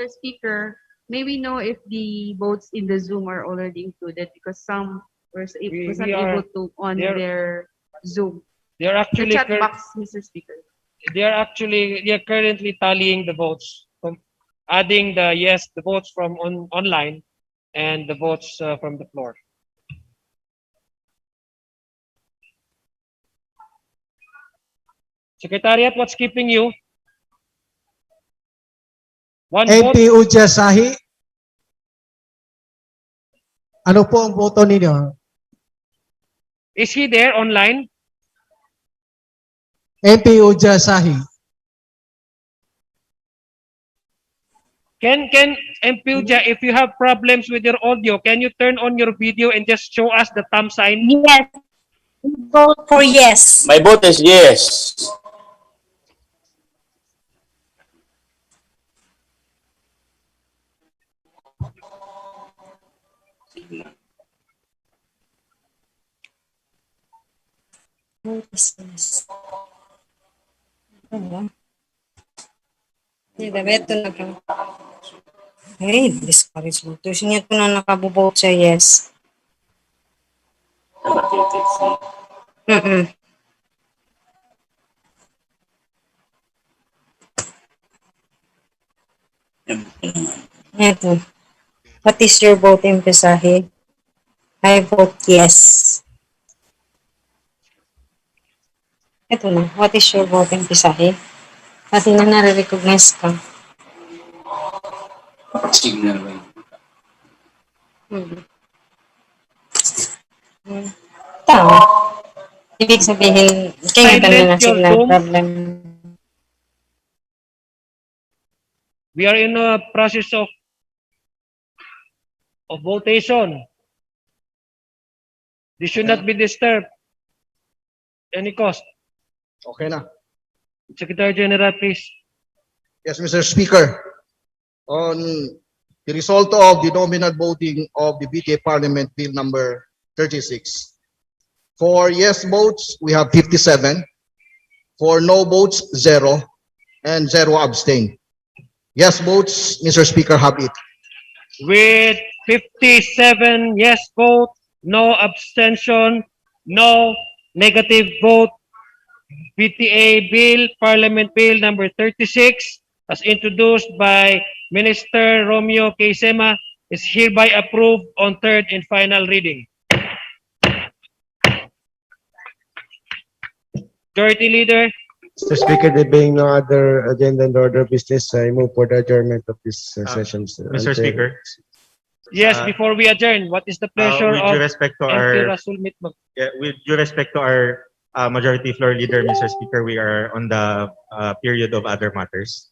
Mr. Speaker, may we know if the votes in the Zoom are already included because some was not able to on their Zoom. They are The actually chat box, Mr. Speaker. they are currently tallying the votes, adding the votes from online and the votes from the floor. Secretariat, what's keeping you? One vote. MP Uja Sahi. Ano po ang boto ninyo? Is he there online? MP Uja Sahi. Can Empuja, if you have problems with your audio, can you turn on your video and just show us the thumb sign? Yes. Vote for yes. My vote is yes. Vote is yes. Beto na ka. Hey, discourage mo. Ito siya ito na nakabubote siya yes. Ito. What is your vote, Empesahe? I vote yes. Ito na. What is your vote, Empesahe? Kasi na nare-recognize ka. Signal ba yun? Tama. Ibig sabihin, kaya nga Silent na your signal Zoom. problem. We are in a process of votation. This should not be disturbed. Any cost. Okay na. Secretary General, please. Yes, Mr. Speaker. On the result of the nominal voting of the BTA Parliament Bill number 36. For yes votes, we have 57. For no votes, 0. And 0 abstain. Yes votes, Mr. Speaker, have it. With 57 yes vote, no abstention, no negative vote, PTA Bill, Parliament Bill number 36, as introduced by Minister Romeo K. Sema, is hereby approved on third and final reading. Majority Leader, Mr. Speaker, there being no other agenda and order of business, I move for the adjournment of this session. Mr. Speaker, yes, before we adjourn, what is the pleasure with of due respect to MP our Rasul Mitmag? with due respect to our majority floor leader, Mr. Speaker, we are on the period of other matters.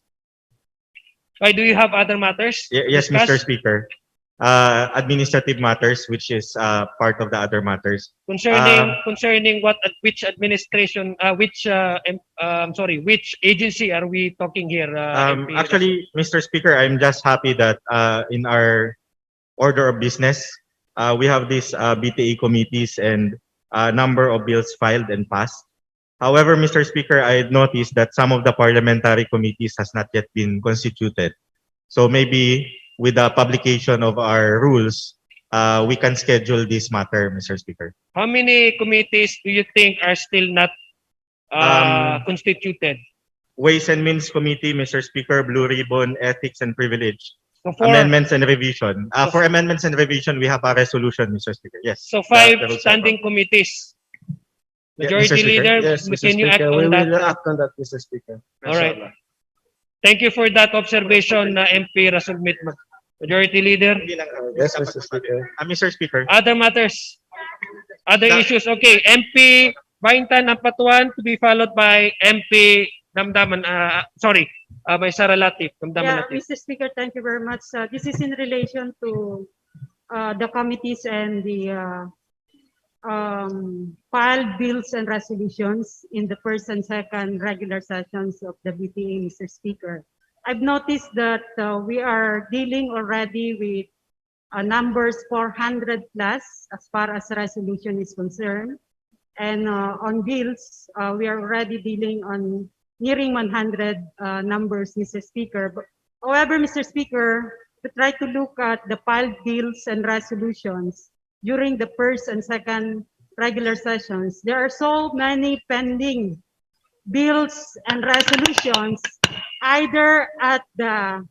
Why do you have other matters? Yes, Discuss? Mr. Speaker. Administrative matters, which is part of the other matters. Concerning which administration, which agency are we talking here? MP Actually, Mr. Speaker, I'm just happy that in our order of business, we have these BTA committees and a number of bills filed and passed. However, Mr. Speaker, I noticed that some of the parliamentary committees has not yet been constituted. So maybe with the publication of our rules, we can schedule this matter, Mr. Speaker. How many committees do you think are still not constituted? Ways and Means Committee, Mr. Speaker, Blue Ribbon, Ethics and Privilege. So for, Amendments and revision. For amendments and revision, we have a resolution, Mr. Speaker. Yes. So 5 The rules are standing committees. Yeah, Majority Mr. Speaker. Leader, Yes, Mr. can you act Speaker, we on will that? act on that, Mr. Speaker. All right. Thank you for that observation, MP Rasul Mitmag. Majority Leader, Yes, Mr. Speaker. Mr. Speaker. other matters, other issues. Okay, MP Baintan Ampatuan to be followed by MP Damdaman. By Sara Latif. Damdaman Yeah, Latif. Mr. Speaker, thank you very much. This is in relation to the committees and the filed bills and resolutions in the first and second regular sessions of the BTA, Mr. Speaker. I've noticed that we are dealing already with numbers 400 plus as far as resolution is concerned. And on bills, we are already dealing on nearing 100 numbers, Mr. Speaker. However, Mr. Speaker, to try to look at the filed bills and resolutions during the first and second regular sessions, there are so many pending bills and resolutions, either at the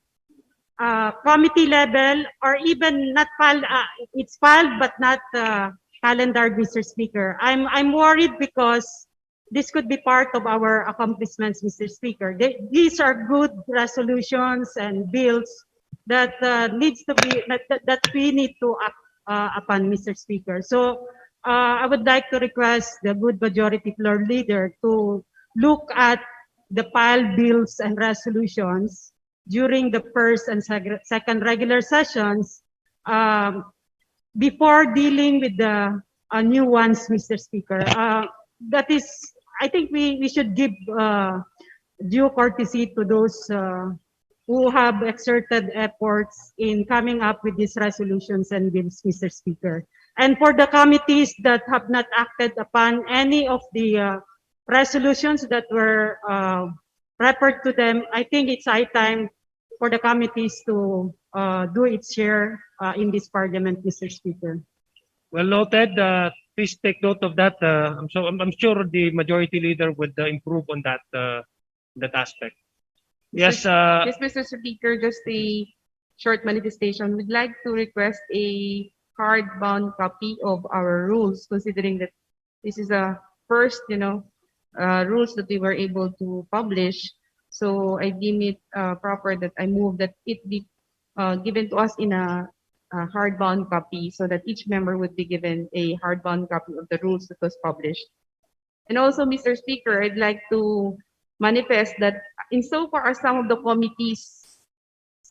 committee level or even not filed, it's filed but not calendared, Mr. Speaker. I'm worried because this could be part of our accomplishments, Mr. Speaker. These are good resolutions and bills that needs to be that we need to act upon, Mr. Speaker. So I would like to request the good majority floor leader to look at the filed bills and resolutions during the first and second regular sessions before dealing with the new ones, Mr. Speaker. That is, I think we should give due courtesy to those who have exerted efforts in coming up with these resolutions and bills, Mr. Speaker. And for the committees that have not acted upon any of the resolutions that were referred to them, I think it's high time for the committees to do its share in this parliament, Mr. Speaker. Well noted. Please take note of that. I'm sure the majority leader would improve on that aspect. Yes. Yes, Mr. Speaker, just a short manifestation. We'd like to request a hardbound copy of our rules, considering that this is a first, rules that we were able to publish. So I deem it proper that I move that it be given to us in a hardbound copy, so that each member would be given a hardbound copy of the rules that was published. And also, Mr. Speaker, I'd like to manifest that insofar as some of the committees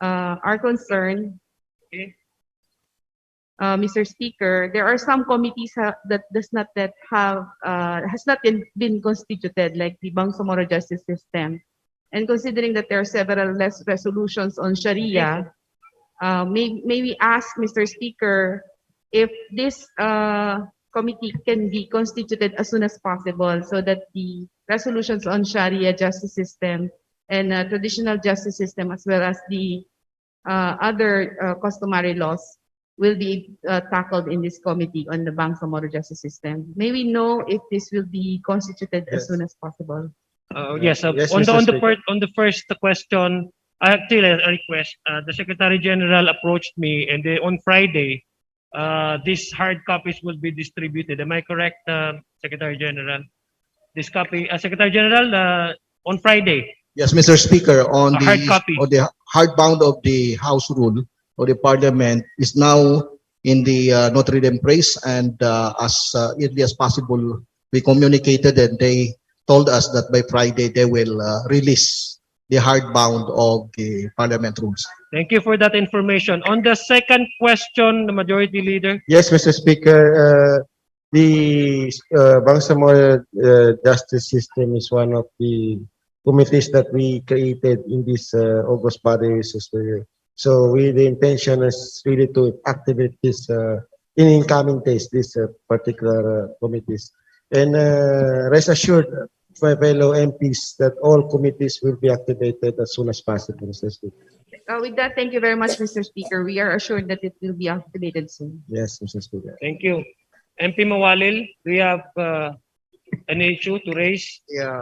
are concerned, Mr. Speaker, there are some committees that does not yet have has not been constituted, like the Bangsamoro Justice System And considering that there are several less resolutions on Sharia, may we ask Mr. Speaker if this committee can be constituted as soon as possible so that the resolutions on Sharia justice system and traditional justice system, as well as the other customary laws, will be tackled in this committee on the Bangsamoro justice system. May we know if this will be constituted as soon as possible? Yes, Yes, on Mr. the Speaker. on the first question, I actually a request. The Secretary General approached me, and on Friday, these hard copies will be distributed. Am I correct, Secretary General? This copy, Secretary General, on Friday, Yes, Mr. Speaker, hard copy. on the hardbound of the House rule of the Parliament is now in the Notre Dame Press, and as early as possible, we communicated and they told us that by Friday they will release the hardbound of the Parliament rules. Thank you for that information. On the second question, the Majority Leader. Yes, Mr. Speaker, the Bangsamoro Justice System is one of the committees that we created in this August body session. So the intention is really to activate this in incoming days, this particular committees. And rest assured, my fellow MPs, that all committees will be activated as soon as possible, Mr. Speaker. With that, thank you very much, Mr. Speaker. We are assured that it will be activated soon. Yes, Mr. Speaker. Thank you. MP Mawalil, do you have an issue to raise? Yeah,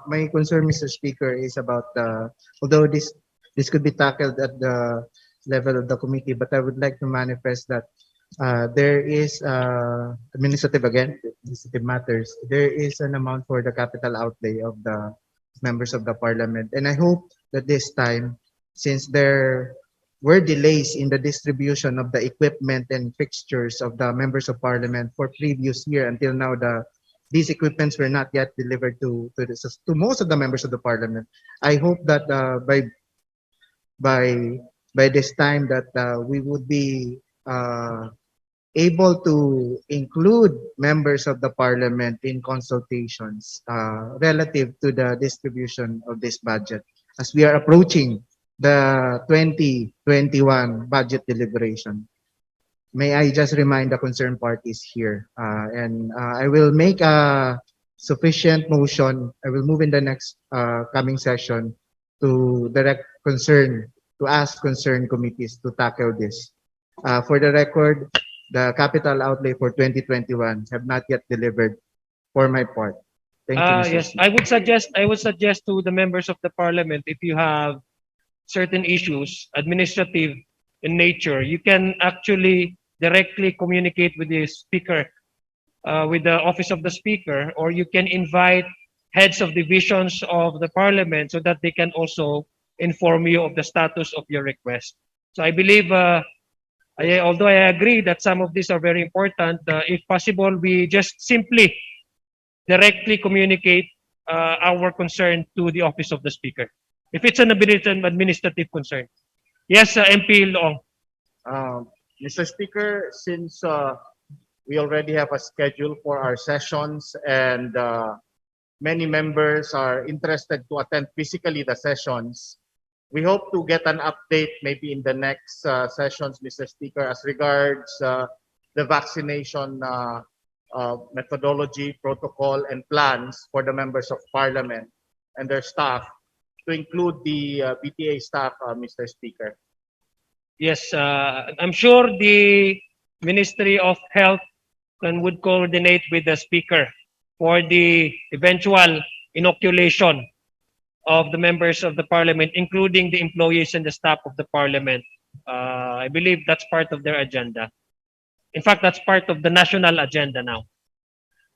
my concern, Mr. Speaker, is about although this could be tackled at the level of the committee, but I would like to manifest that there is administrative matters. There is an amount for the capital outlay of the members of the parliament, and I hope that this time, since there were delays in the distribution of the equipment and fixtures of the members of parliament for previous year until now, these equipments were not yet delivered to most of the members of the parliament. I hope that by this time that we would be able to include members of the parliament in consultations relative to the distribution of this budget as we are approaching the 2021 budget deliberation. May I just remind the concerned parties here, and I will make a sufficient motion. I will move in the next coming session to ask concerned committees to tackle this. For the record, the capital outlay for 2021 have not yet delivered for my part. Thank you, Mr. Yes, Speaker. I would suggest to the members of the parliament, if you have certain issues, administrative in nature, you can actually directly communicate with the speaker, with the office of the speaker, or you can invite heads of divisions of the parliament so that they can also inform you of the status of your request. So I believe, although I agree that some of these are very important, if possible, we just simply directly communicate our concern to the office of the speaker, if it's an administrative concern. Yes, MP Long. Mr. Speaker, since we already have a schedule for our sessions and many members are interested to attend physically the sessions, we hope to get an update maybe in the next sessions, Mr. Speaker, as regards the vaccination methodology, protocol, and plans for the members of parliament and their staff, to include the BTA staff, Mr. Speaker. Yes, I'm sure the Ministry of Health would coordinate with the speaker for the eventual inoculation of the members of the parliament, including the employees and the staff of the parliament. I believe that's part of their agenda. In fact, that's part of the national agenda now.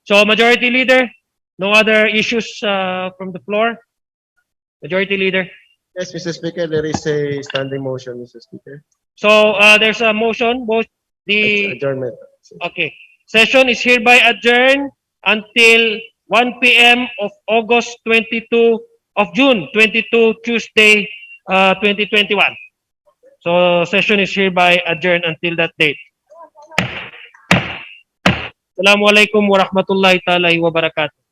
So, Majority Leader, no other issues from the floor? Majority Leader? Yes, Mr. Speaker, there is a standing motion, Mr. Speaker. So, there's a motion, both the... Adjournment. Okay. Session is hereby adjourned until 1 p.m. of June 22, Tuesday, 2021. So, session is hereby adjourned until that date. Assalamualaikum warahmatullahi taala wabarakatuh.